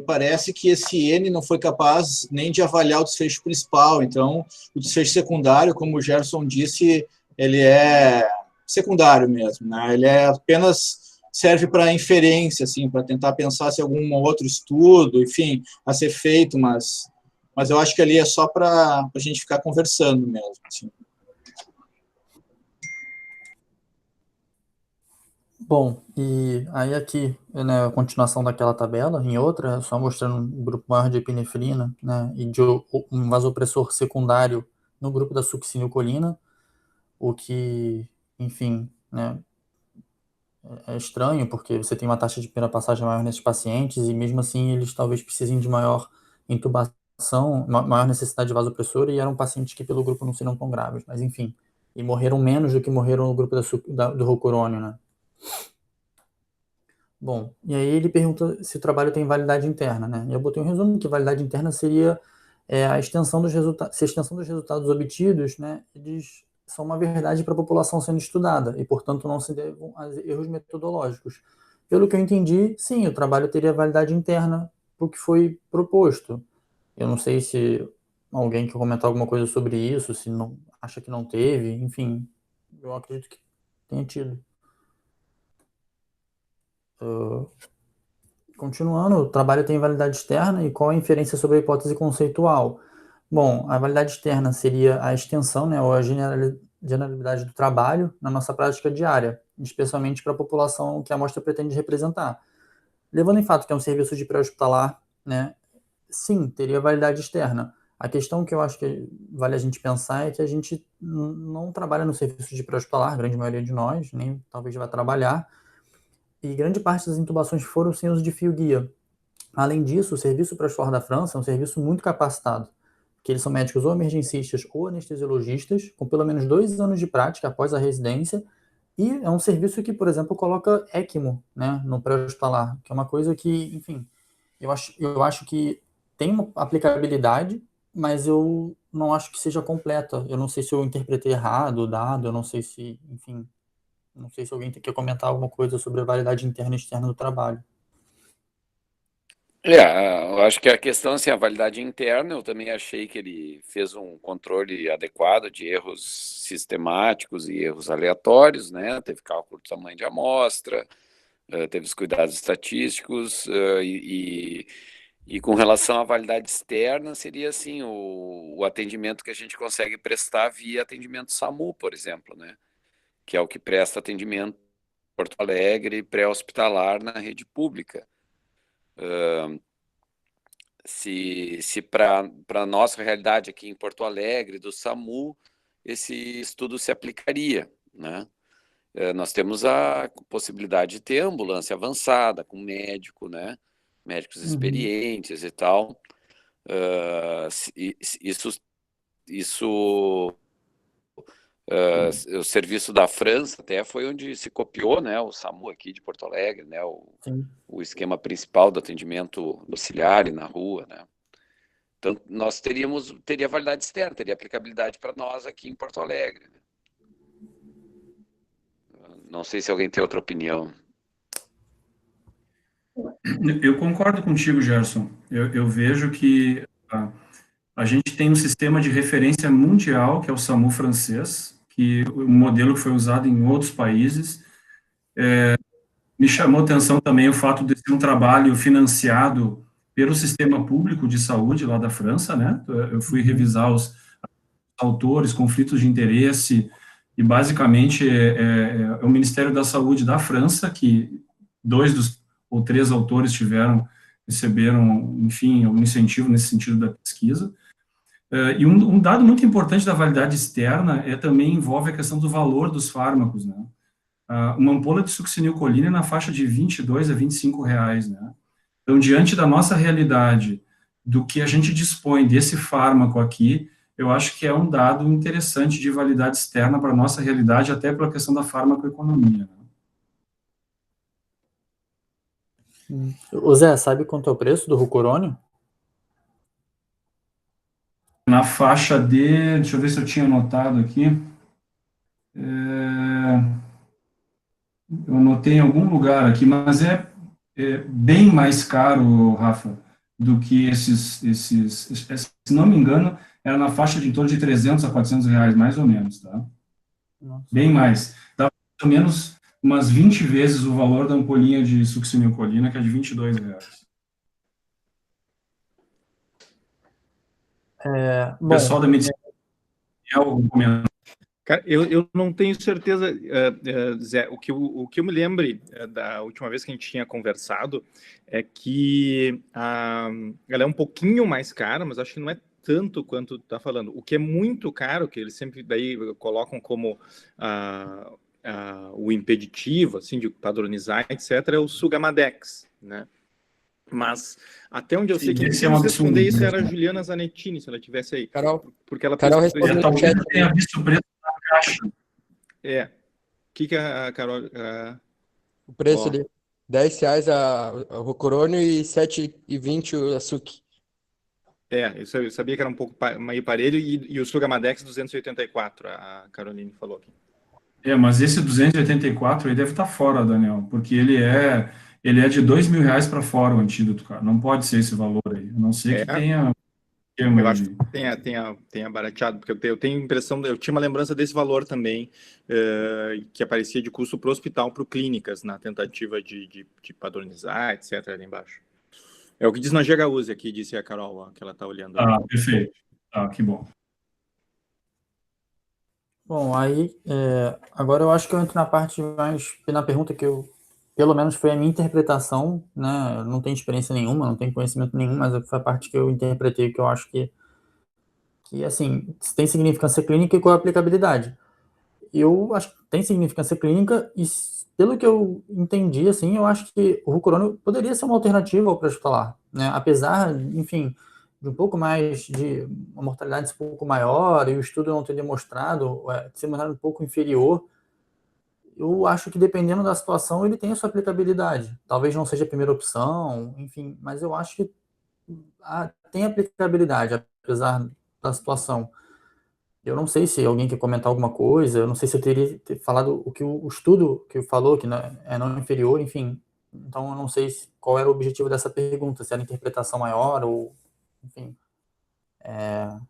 parece que esse N não foi capaz nem de avaliar o desfecho principal. Então, o desfecho secundário, como o Gerson disse, ele é secundário mesmo, né? Ele é apenas serve para inferência, assim, para tentar pensar se algum outro estudo, enfim, a ser feito, mas eu acho que ali é só para a gente ficar conversando mesmo, assim. Bom, e aí aqui, né, a continuação daquela tabela, em outra, só mostrando um grupo maior de epinefrina, né, e de um vasopressor secundário no grupo da succinilcolina, o que, enfim, né, é estranho, porque você tem uma taxa de primeira passagem maior nesses pacientes, e mesmo assim eles talvez precisem de maior intubação, maior necessidade de vasopressora, e eram pacientes que pelo grupo não seriam tão graves, mas enfim, e morreram menos do que morreram no grupo do roucorônio, né. Bom, e aí ele pergunta se o trabalho tem validade interna, né? E eu botei um resumo que validade interna seria a extensão dos resultados, se a extensão dos resultados obtidos, né, eles são uma verdade para a população sendo estudada e, portanto, não se devem a erros metodológicos. Pelo que eu entendi, sim, o trabalho teria validade interna para o que foi proposto. Eu não sei se alguém quer comentar alguma coisa sobre isso, se não acha que não teve, enfim, eu acredito que tenha tido. Continuando, o trabalho tem validade externa e qual a inferência sobre a hipótese conceitual? Bom, a validade externa seria a extensão, né, ou a generalidade do trabalho na nossa prática diária, especialmente para a população que a amostra pretende representar. Levando em fato que é um serviço de pré-hospitalar, né, sim, teria validade externa. A questão que eu acho que vale a gente pensar é que a gente não trabalha no serviço de pré-hospitalar, a grande maioria de nós, nem talvez vai trabalhar, e grande parte das intubações foram sem uso de fio-guia. Além disso, o serviço pré-hospitalar da França é um serviço muito capacitado, que eles são médicos ou emergencistas ou anestesiologistas, com pelo menos 2 anos de prática após a residência, e é um serviço que, por exemplo, coloca ECMO, né, no pré-hospitalar, que é uma coisa que, enfim, eu acho que tem uma aplicabilidade, mas eu não acho que seja completa. Eu não sei se eu interpretei errado o dado, eu não sei se, enfim, não sei se alguém quer comentar alguma coisa sobre a validade interna e externa do trabalho. Eu acho que a questão, assim, a validade interna, eu também achei que ele fez um controle adequado de erros sistemáticos e erros aleatórios, né? Teve cálculo do tamanho de amostra, teve os cuidados estatísticos, e com relação à validade externa, seria, assim, o atendimento que a gente consegue prestar via atendimento SAMU, por exemplo, né? Que é o que presta atendimento em Porto Alegre pré-hospitalar na rede pública. Se para a nossa realidade aqui em Porto Alegre, do SAMU, esse estudo se aplicaria, né? Nós temos a possibilidade de ter ambulância avançada, com médico, né? Médicos experientes e tal. O serviço da França até foi onde se copiou, né, o SAMU aqui de Porto Alegre, né, o esquema principal do atendimento domiciliar e na rua, né. Então, nós teria validade externa, teria aplicabilidade para nós aqui em Porto Alegre. Não sei se alguém tem outra opinião. Eu concordo contigo, Gerson. Eu vejo que a gente tem um sistema de referência mundial, que é o SAMU francês, que o modelo foi usado em outros países. Me chamou a atenção também o fato de ser um trabalho financiado pelo sistema público de saúde lá da França, né? Eu fui revisar os autores, conflitos de interesse, e basicamente é o Ministério da Saúde da França, que 2 ou 3 autores receberam, enfim, um incentivo nesse sentido da pesquisa. E um dado muito importante da validade externa também envolve a questão do valor dos fármacos, né? Uma ampola de succinilcolina é na faixa de R$22 a R$25, né? Então, diante da nossa realidade, do que a gente dispõe desse fármaco aqui, eu acho que é um dado interessante de validade externa para a nossa realidade, até pela questão da farmacoeconomia. O Zé, sabe quanto é o preço do Rucurônio? Na faixa de, deixa eu ver se eu tinha anotado aqui, eu anotei em algum lugar aqui, mas é bem mais caro, Rafa, do que se não me engano, era na faixa de em torno de 300 a 400 reais, mais ou menos, tá? Nossa. Bem mais. Dá mais ou menos umas 20 vezes o valor da ampolinha de succinilcolina, que é de 22 reais. O pessoal da medicina Cara, eu não tenho certeza, Zé, o que eu me lembre da última vez que a gente tinha conversado é que ela é um pouquinho mais cara, mas acho que não é tanto quanto tu tá falando. O que é muito caro, que eles sempre daí colocam como o impeditivo, assim, de padronizar, etc., é o Sugamadex, né? Mas até onde eu sei que quem responder isso era a Juliana Zanettini, se ela tivesse aí. Carol, porque ela respondeu no chat. Tenha visto o preço da caixa. O que a Carol... O preço ali, R$10 a Rucurônio e R$7,20 o Açuque. Eu sabia que era um pouco meio parelho, e o Sugamadex 284, a Caroline falou aqui. Mas esse 284 aí deve estar fora, Daniel, porque ele é de R$2.000 para fora o antídoto, cara. Não pode ser esse valor aí, a não ser que tenha... Eu acho que tenha barateado, porque eu tenho impressão, eu tinha uma lembrança desse valor também, que aparecia de custo para o hospital, para o clínicas, na tentativa de padronizar, etc., ali embaixo. É o que diz na GHUSE aqui, disse a Carol, que ela está olhando. Perfeito. Que bom. Bom, aí, agora eu acho que eu entro na parte mais, na pergunta que pelo menos foi a minha interpretação, né? Eu não tenho experiência nenhuma, não tenho conhecimento nenhum, mas foi a parte que eu interpretei, que eu acho que assim, tem significância clínica e qual é a aplicabilidade. Eu acho que tem significância clínica e, pelo que eu entendi, assim, eu acho que o Rucurônio poderia ser uma alternativa ao pré-hospitalar, né? Apesar, enfim, de um pouco mais de uma mortalidade um pouco maior e o estudo não ter demonstrado ser um pouco inferior, eu acho que dependendo da situação ele tem a sua aplicabilidade. Talvez não seja a primeira opção, enfim, mas eu acho que tem aplicabilidade, apesar da situação. Eu não sei se alguém quer comentar alguma coisa, eu não sei se eu teria falado o que o estudo que falou, que é não inferior, enfim. Então, eu não sei qual era o objetivo dessa pergunta, se era interpretação maior ou, enfim. Não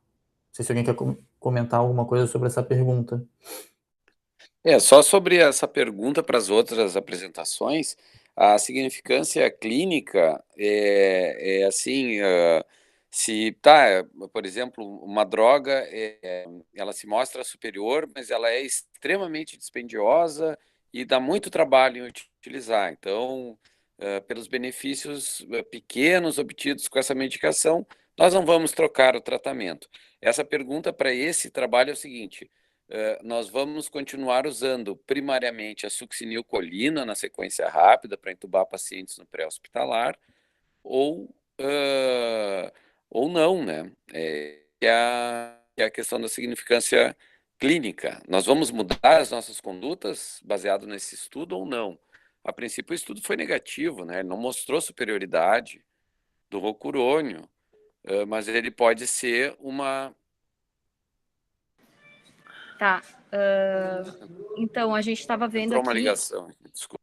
sei se alguém quer comentar alguma coisa sobre essa pergunta. Só sobre essa pergunta para as outras apresentações, a significância clínica é assim, se por exemplo, uma droga, ela se mostra superior, mas ela é extremamente dispendiosa e dá muito trabalho em utilizar. Então, pelos benefícios pequenos obtidos com essa medicação, nós não vamos trocar o tratamento. Essa pergunta para esse trabalho é o seguinte: nós vamos continuar usando primariamente a succinilcolina na sequência rápida para entubar pacientes no pré-hospitalar, ou não, né? É a questão da significância clínica. Nós vamos mudar as nossas condutas baseado nesse estudo ou não? A princípio, o estudo foi negativo, né? Ele não mostrou superioridade do Rucurônio, mas ele pode ser uma... Tá. Então, a gente estava vendo aqui... uma ligação, desculpa.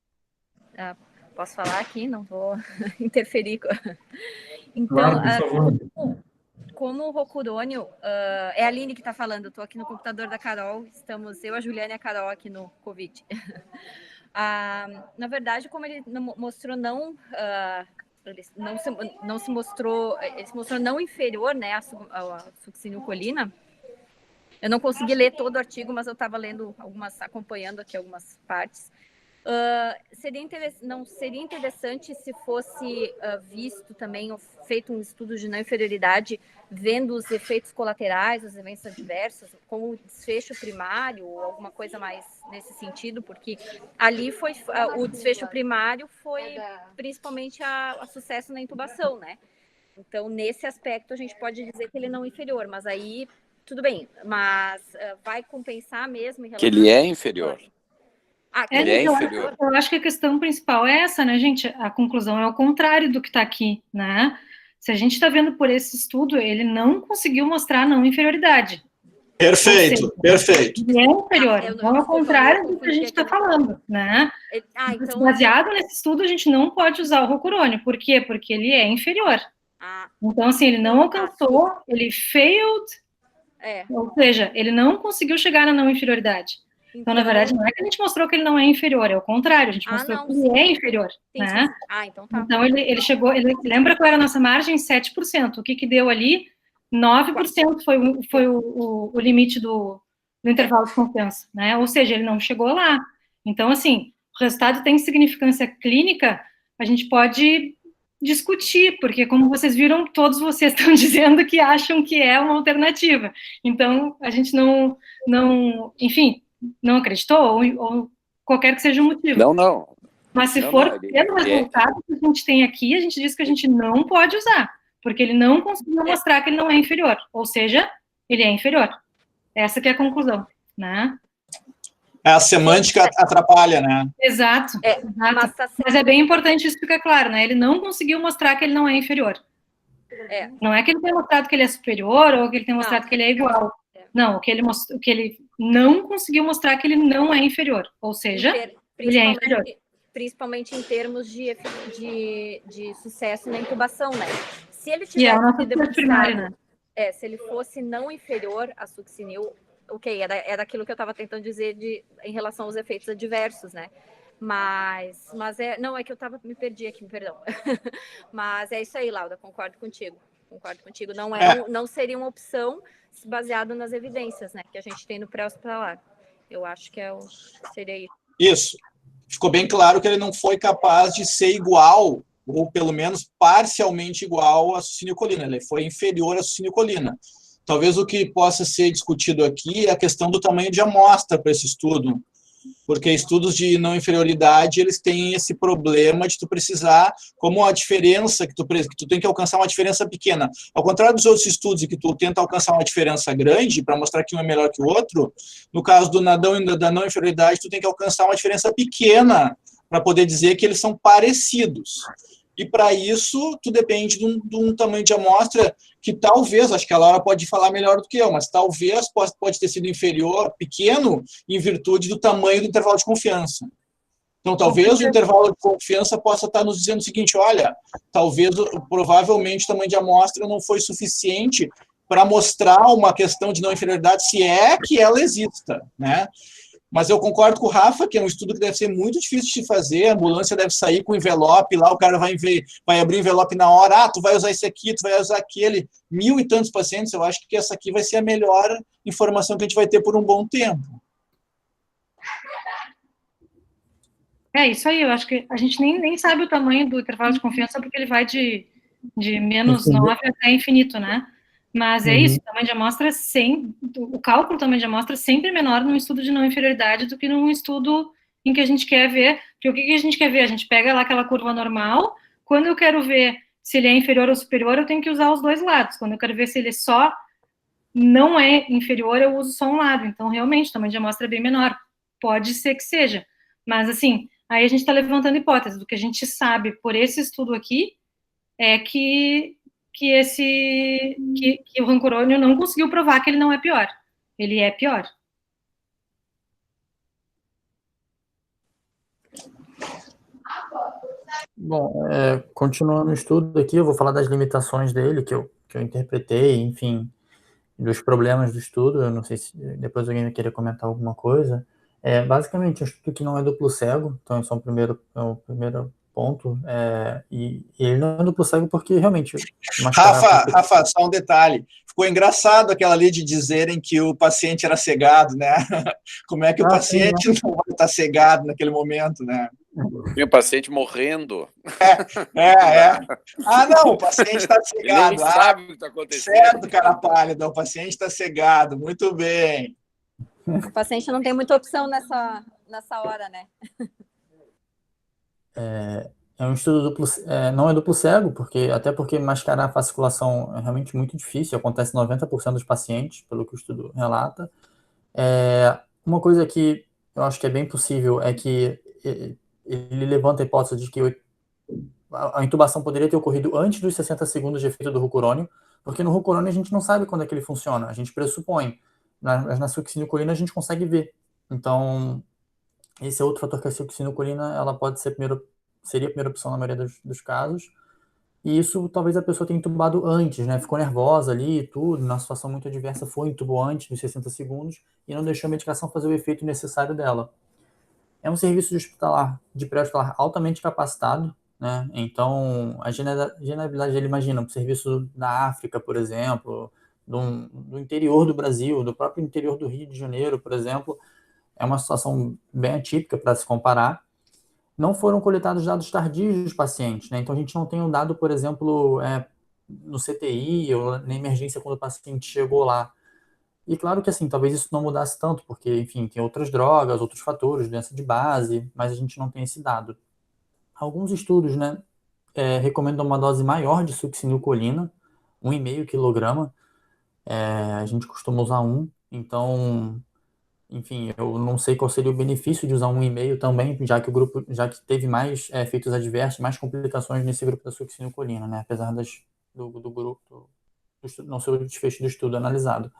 Posso falar aqui? Não vou interferir. Então, claro, por favor. Como o Rucurônio... é a Aline que está falando, estou aqui no computador da Carol, estamos eu, a Juliana e a Carol aqui no Covid. Na verdade, como ele mostrou ele se mostrou não inferior, né, à succinilcolina. Eu não consegui ler todo o artigo, mas eu estava lendo acompanhando aqui algumas partes. Não seria interessante se fosse visto também, feito um estudo de não inferioridade, vendo os efeitos colaterais, os eventos adversos, como desfecho primário, ou alguma coisa mais nesse sentido, porque ali o desfecho primário foi principalmente a sucesso na intubação, né? Então, nesse aspecto, a gente pode dizer que ele não é inferior, mas aí tudo bem, mas vai compensar mesmo em relação... Que ele é inferior. Ele é inferior. Eu acho que a questão principal é essa, né, gente? A conclusão é o contrário do que está aqui, né? Se a gente está vendo por esse estudo, ele não conseguiu mostrar não inferioridade. Perfeito, seja, perfeito. Ele é inferior, então é o contrário do que a gente está falando, né? Então... Baseado nesse estudo, a gente não pode usar o rocurônio. Por quê? Porque ele é inferior. Então, assim, ele não alcançou, ele failed, ou seja, ele não conseguiu chegar na não inferioridade. Então, na verdade, não é que a gente mostrou que ele não é inferior, é o contrário, a gente mostrou que ele é inferior, né? Então tá. Então, ele chegou, lembra qual era a nossa margem? 7%. O que deu ali? 9% foi o limite do intervalo de confiança, né? Ou seja, ele não chegou lá. Então, assim, o resultado tem significância clínica, a gente pode discutir, porque como vocês viram, todos vocês estão dizendo que acham que é uma alternativa. Então, a gente não enfim, não acreditou, ou qualquer que seja o motivo. Não. Mas se for pelo resultado que a gente tem aqui, a gente diz que a gente não pode usar, porque ele não conseguiu mostrar que ele não é inferior, ou seja, ele é inferior. Essa que é a conclusão, né? A semântica atrapalha, né? Exato. Mas é bem importante isso ficar claro, né? Ele não conseguiu mostrar que ele não é inferior. Não é que ele tenha mostrado que ele é superior ou que ele tenha mostrado que ele é igual. Não, o que ele não conseguiu mostrar que ele não é inferior. Ou seja, ele é inferior. Principalmente em termos de sucesso na incubação, né? Se ele tivesse sido demonstrado, né? Se ele fosse não inferior a succinil, ok, é daquilo que eu estava tentando dizer em relação aos efeitos adversos, né? Mas não, é que eu me perdi aqui, perdão. Mas é isso aí, Lauda, concordo contigo. Não seria uma opção baseado nas evidências, né, que a gente tem no pré-hospitalar. Eu acho que seria isso. Isso. Ficou bem claro que ele não foi capaz de ser igual, ou pelo menos parcialmente igual à succinilcolina. Ele foi inferior à succinilcolina. Talvez o que possa ser discutido aqui é a questão do tamanho de amostra para esse estudo, porque estudos de não inferioridade, eles têm esse problema de tu precisar, como a diferença, que tu tem que alcançar uma diferença pequena. Ao contrário dos outros estudos em que tu tenta alcançar uma diferença grande para mostrar que um é melhor que o outro, no caso da não inferioridade, tu tem que alcançar uma diferença pequena para poder dizer que eles são parecidos. E para isso, tu depende de um tamanho de amostra que talvez, acho que a Laura pode falar melhor do que eu, mas talvez pode ter sido inferior, pequeno, em virtude do tamanho do intervalo de confiança. Então, talvez o intervalo de confiança possa estar nos dizendo o seguinte, olha, provavelmente o tamanho de amostra não foi suficiente para mostrar uma questão de não inferioridade, se é que ela exista, né? Mas eu concordo com o Rafa, que é um estudo que deve ser muito difícil de fazer, a ambulância deve sair com envelope, lá o cara vai abrir o envelope na hora, tu vai usar esse aqui, tu vai usar aquele, 1000 e tantos pacientes, eu acho que essa aqui vai ser a melhor informação que a gente vai ter por um bom tempo. É isso aí, eu acho que a gente nem sabe o tamanho do intervalo de confiança, porque ele vai de menos 9 até infinito, né? Mas é isso, o tamanho de amostra o cálculo do tamanho de amostra é sempre menor num estudo de não inferioridade do que num estudo em que a gente quer ver, porque o que a gente quer ver? A gente pega lá aquela curva normal, quando eu quero ver se ele é inferior ou superior, eu tenho que usar os dois lados, quando eu quero ver se ele só não é inferior, eu uso só um lado, então realmente o tamanho de amostra é bem menor, pode ser que seja, mas assim, aí a gente está levantando hipóteses, do que a gente sabe por esse estudo aqui, é que o rancurônio não conseguiu provar que ele não é pior. Ele é pior. Bom, continuando o estudo aqui, eu vou falar das limitações dele, que eu interpretei, enfim, dos problemas do estudo. Eu não sei se depois alguém vai querer comentar alguma coisa. Basicamente, um estudo que não é duplo cego, então esse é o primeiro ponto, e ele não é duplo cego porque realmente... Rafa, só um detalhe. Ficou engraçado aquela ali de dizerem que o paciente era cegado, né? Como é que o paciente não vai estar cegado naquele momento, né? Tem o paciente morrendo. Ah, não, o paciente está cegado. Ele nem sabe o que está acontecendo. Certo, cara pálida, o paciente está cegado. Muito bem. O paciente não tem muita opção nessa hora, né? É um estudo duplo, não é duplo cego, até porque mascarar a fasciculação é realmente muito difícil, acontece em 90% dos pacientes, pelo que o estudo relata. Uma coisa que eu acho que é bem possível é que ele levanta a hipótese de que a intubação poderia ter ocorrido antes dos 60 segundos de efeito do rucurônio, porque no rucurônio a gente não sabe quando é que ele funciona, a gente pressupõe. Na succinilcolina a gente consegue ver. Então, esse é outro fator que a succinilcolina ela pode ser seria a primeira opção na maioria dos casos. E isso talvez a pessoa tenha intubado antes, né? Ficou nervosa ali e tudo, na situação muito adversa, intubou antes dos 60 segundos e não deixou a medicação fazer o efeito necessário dela. É um serviço de pré-hospitalar altamente capacitado, né? Então, a generalidade dele, imagina, um serviço da África, por exemplo, do interior do Brasil, do próprio interior do Rio de Janeiro, por exemplo, é uma situação bem atípica para se comparar. Não foram coletados dados tardios dos pacientes, né? Então, a gente não tem um dado, por exemplo, no CTI ou na emergência quando o paciente chegou lá. E claro que, assim, talvez isso não mudasse tanto, porque, enfim, tem outras drogas, outros fatores, doença de base, mas a gente não tem esse dado. Alguns estudos, né, recomendam uma dose maior de succinilcolina, 1,5 kg. A gente costuma usar 1, então, enfim, eu não sei qual seria o benefício de usar 1,5 também, já que teve mais efeitos adversos, mais complicações nesse grupo da succinilcolina, né, apesar do grupo, não ser o desfecho do estudo analisado.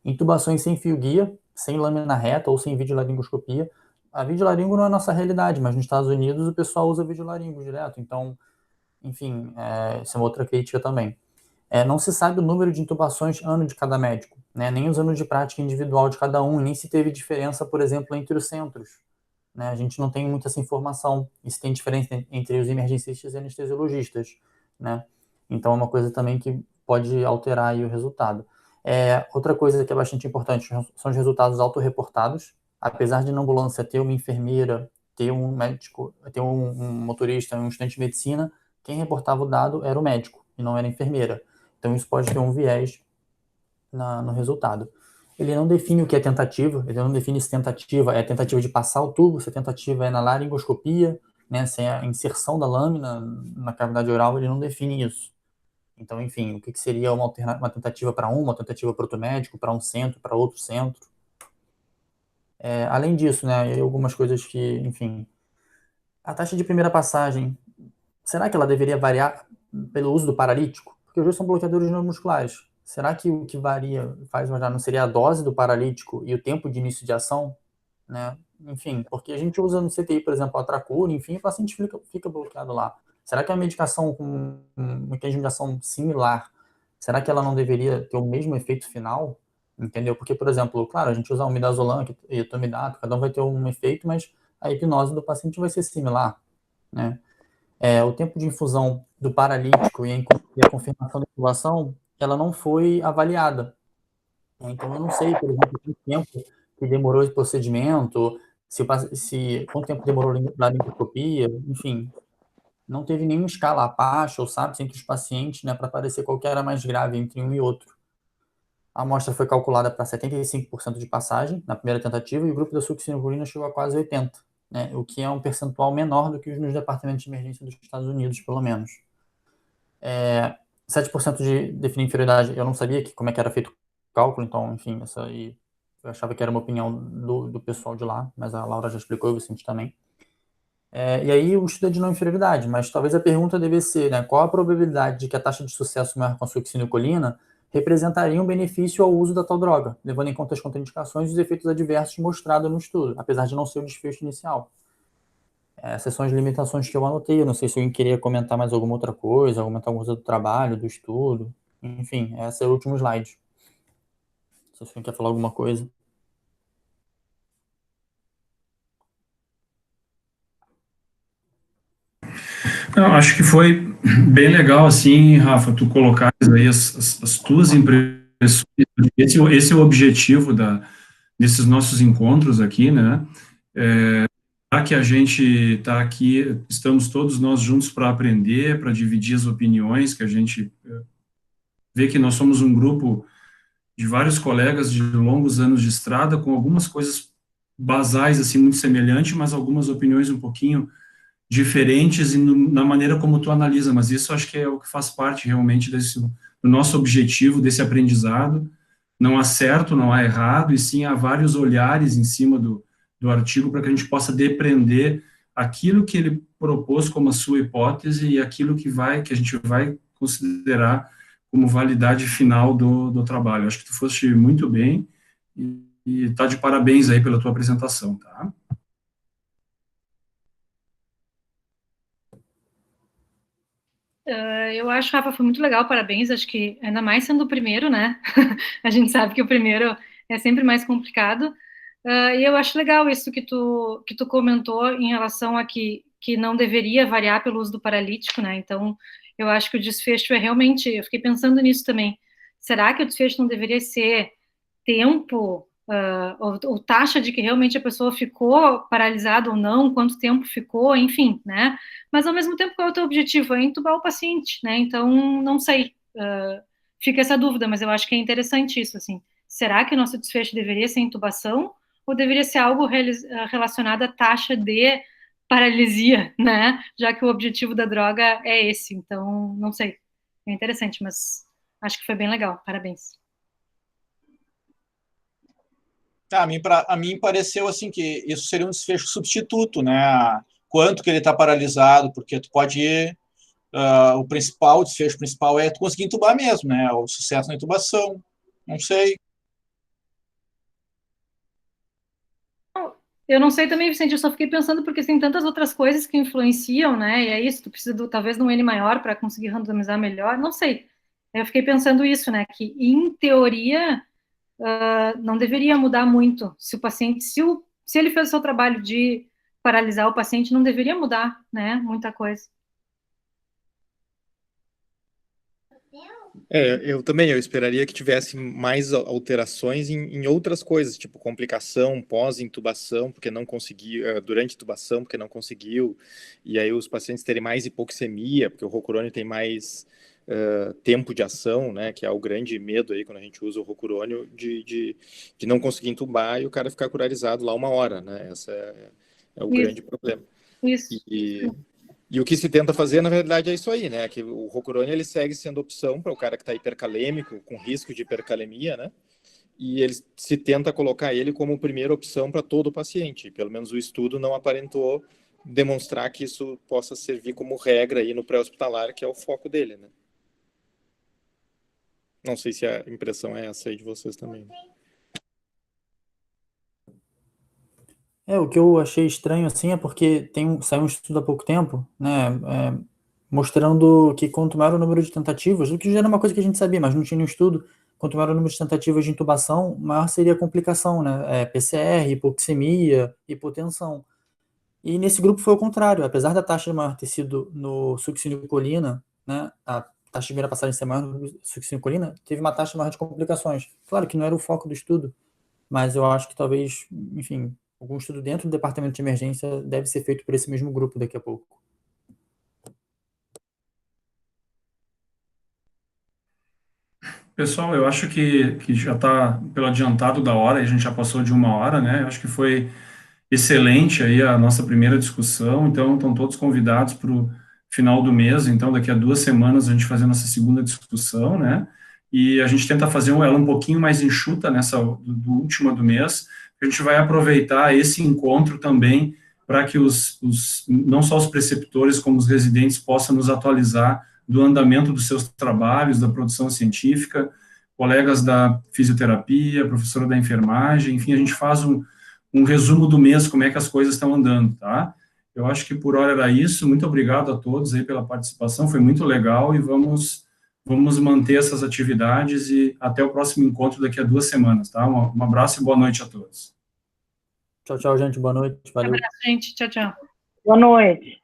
Intubações sem fio-guia, sem lâmina reta ou sem videolaringoscopia. A videolaringo não é a nossa realidade, mas nos Estados Unidos o pessoal usa videolaringo direto. Então, enfim, essa é uma outra crítica também. Não se sabe o número de intubações ano de cada médico, né? Nem os anos de prática individual de cada um, nem se teve diferença, por exemplo, entre os centros. Né? A gente não tem muita essa informação. E se tem diferença entre os emergencistas e anestesiologistas. Né? Então, é uma coisa também que pode alterar aí o resultado. Outra coisa que é bastante importante são os resultados autorreportados. Apesar de na ambulância ter uma enfermeira, ter um médico, ter um motorista, um estudante de medicina, quem reportava o dado era o médico e não era a enfermeira. Então isso pode ter um viés no resultado. Ele não define o que é tentativa, ele não define se tentativa é tentativa de passar o tubo, se a tentativa é na laringoscopia, né, se é a inserção da lâmina na cavidade oral, ele não define isso. Então, enfim, o que seria uma tentativa para uma tentativa para outro médico, para um centro, para outro centro. Além disso, né, algumas coisas que, enfim, a taxa de primeira passagem, será que ela deveria variar pelo uso do paralítico? Porque os dois são bloqueadores neuromusculares. Será que o que faz variar não seria a dose do paralítico e o tempo de início de ação? Né? Enfim, porque a gente usa no CTI, por exemplo, a Tracura, enfim, o paciente fica bloqueado lá. Será que a medicação com um mecanismo de ação similar, será que ela não deveria ter o mesmo efeito final? Entendeu? Porque, por exemplo, claro, a gente usa o midazolam e etomidato, cada um vai ter um efeito, mas a hipnose do paciente vai ser similar. Né? O tempo de infusão do paralítico e a confirmação da intubação, ela não foi avaliada. Então, eu não sei, por exemplo, quanto tempo que demorou esse procedimento, quanto tempo demorou a laringoscopia, enfim, não teve nenhuma escala Apache ou SAPS entre os pacientes, né, para parecer qual que era mais grave entre um e outro. A amostra foi calculada para 75% de passagem na primeira tentativa e o grupo da succinilcolina chegou a quase 80%, né, o que é um percentual menor do que nos departamentos de emergência dos Estados Unidos, pelo menos. 7% de definir inferioridade, eu não sabia como é que era feito o cálculo, então, enfim, essa aí eu achava que era uma opinião do pessoal de lá, mas a Laura já explicou, e o Vicente também. E aí o estudo é de não inferioridade, mas talvez a pergunta deve ser, né, qual a probabilidade de que a taxa de sucesso maior com a succinilcolina representaria um benefício ao uso da tal droga, levando em conta as contraindicações e os efeitos adversos mostrados no estudo, apesar de não ser o desfecho inicial. Essas são as limitações que eu anotei. Eu não sei se alguém queria comentar mais alguma outra coisa, comentar alguma coisa do trabalho, do estudo. Enfim, esse é o último slide. Se alguém quer falar alguma coisa. Não, acho que foi bem legal, assim, Rafa, tu colocares aí as tuas impressões. Esse é o objetivo desses nossos encontros aqui, né? Já que a gente está aqui, estamos todos nós juntos para aprender, para dividir as opiniões, que a gente vê que nós somos um grupo de vários colegas de longos anos de estrada, com algumas coisas basais, assim, muito semelhantes, mas algumas opiniões um pouquinho diferentes na maneira como tu analisa, mas isso acho que é o que faz parte realmente do nosso objetivo, desse aprendizado. Não há certo, não há errado, e sim há vários olhares em cima do artigo para que a gente possa depreender aquilo que ele propôs como a sua hipótese e aquilo que a gente vai considerar como validade final do trabalho. Acho que tu foste muito bem e tá de parabéns aí pela tua apresentação, tá? Eu acho, Rafa, foi muito legal, parabéns, acho que ainda mais sendo o primeiro, né? A gente sabe que o primeiro é sempre mais complicado, e eu acho legal isso que tu comentou em relação a que não deveria variar pelo uso do paralítico, né? Então, eu acho que o desfecho é realmente, eu fiquei pensando nisso também, será que o desfecho não deveria ser tempo, ou taxa de que realmente a pessoa ficou paralisada ou não, quanto tempo ficou, enfim, né? Mas, ao mesmo tempo, qual é o teu objetivo? É entubar o paciente, né? Então, não sei, fica essa dúvida, mas eu acho que é interessante isso, assim. Será que o nosso desfecho deveria ser intubação ou deveria ser algo relacionado à taxa de paralisia, né? Já que o objetivo da droga é esse. Então, não sei. É interessante, mas acho que foi bem legal. Parabéns. A mim pareceu assim que isso seria um desfecho substituto, né? Quanto que ele está paralisado, porque tu pode ir, o desfecho principal é tu conseguir entubar mesmo, né? O sucesso na intubação. Não sei. Eu não sei também, Vicente, eu só fiquei pensando porque tem tantas outras coisas que influenciam, né? E é isso, tu precisa talvez de um N maior para conseguir randomizar melhor, não sei. Eu fiquei pensando isso, né? Que em teoria não deveria mudar muito. Se o paciente, se ele fez o seu trabalho de paralisar o paciente, não deveria mudar, né? Muita coisa. Eu também, eu esperaria que tivesse mais alterações em outras coisas, tipo complicação pós-intubação, porque não conseguiu, durante intubação, porque não conseguiu, e aí os pacientes terem mais hipoxemia, porque o rocurônio tem mais tempo de ação, né, que é o grande medo aí quando a gente usa o rocurônio, de não conseguir intubar e o cara ficar curarizado lá 1 hora, né, esse é o grande problema. Isso. E o que se tenta fazer, na verdade, é isso aí, né? Que o rocurônio ele segue sendo opção para o cara que está hipercalêmico, com risco de hipercalemia, né? E ele se tenta colocar ele como primeira opção para todo o paciente. Pelo menos o estudo não aparentou demonstrar que isso possa servir como regra aí no pré-hospitalar, que é o foco dele, né? Não sei se a impressão é essa aí de vocês também. O que eu achei estranho, assim, é porque saiu um estudo há pouco tempo, né, mostrando que quanto maior o número de tentativas, o que já era uma coisa que a gente sabia, mas não tinha nenhum estudo, quanto maior o número de tentativas de intubação, maior seria a complicação, né, PCR, hipoxemia, hipotensão. E nesse grupo foi o contrário, apesar da taxa maior ter sido no succinilcolina, né, a taxa de primeira passagem ser maior no succinilcolina, teve uma taxa maior de complicações. Claro que não era o foco do estudo, mas eu acho que talvez, enfim, algum estudo dentro do departamento de emergência deve ser feito por esse mesmo grupo daqui a pouco. Pessoal, eu acho que já está pelo adiantado da hora, e a gente já passou de 1 hora, né? Eu acho que foi excelente aí a nossa primeira discussão, então estão todos convidados para o final do mês, então daqui a 2 semanas a gente fazer a nossa segunda discussão, né? E a gente tenta fazer ela um pouquinho mais enxuta do último do mês. A gente vai aproveitar esse encontro também para que não só os preceptores, como os residentes possam nos atualizar do andamento dos seus trabalhos, da produção científica, colegas da fisioterapia, professora da enfermagem, enfim, a gente faz um resumo do mês, como é que as coisas estão andando, tá? Eu acho que por hora era isso. Muito obrigado a todos aí pela participação, foi muito legal, e vamos manter essas atividades e até o próximo encontro daqui a 2 semanas, tá? Um abraço e boa noite a todos. Tchau, tchau, gente. Boa noite. Valeu. Um abraço, gente. Tchau, tchau. Boa noite.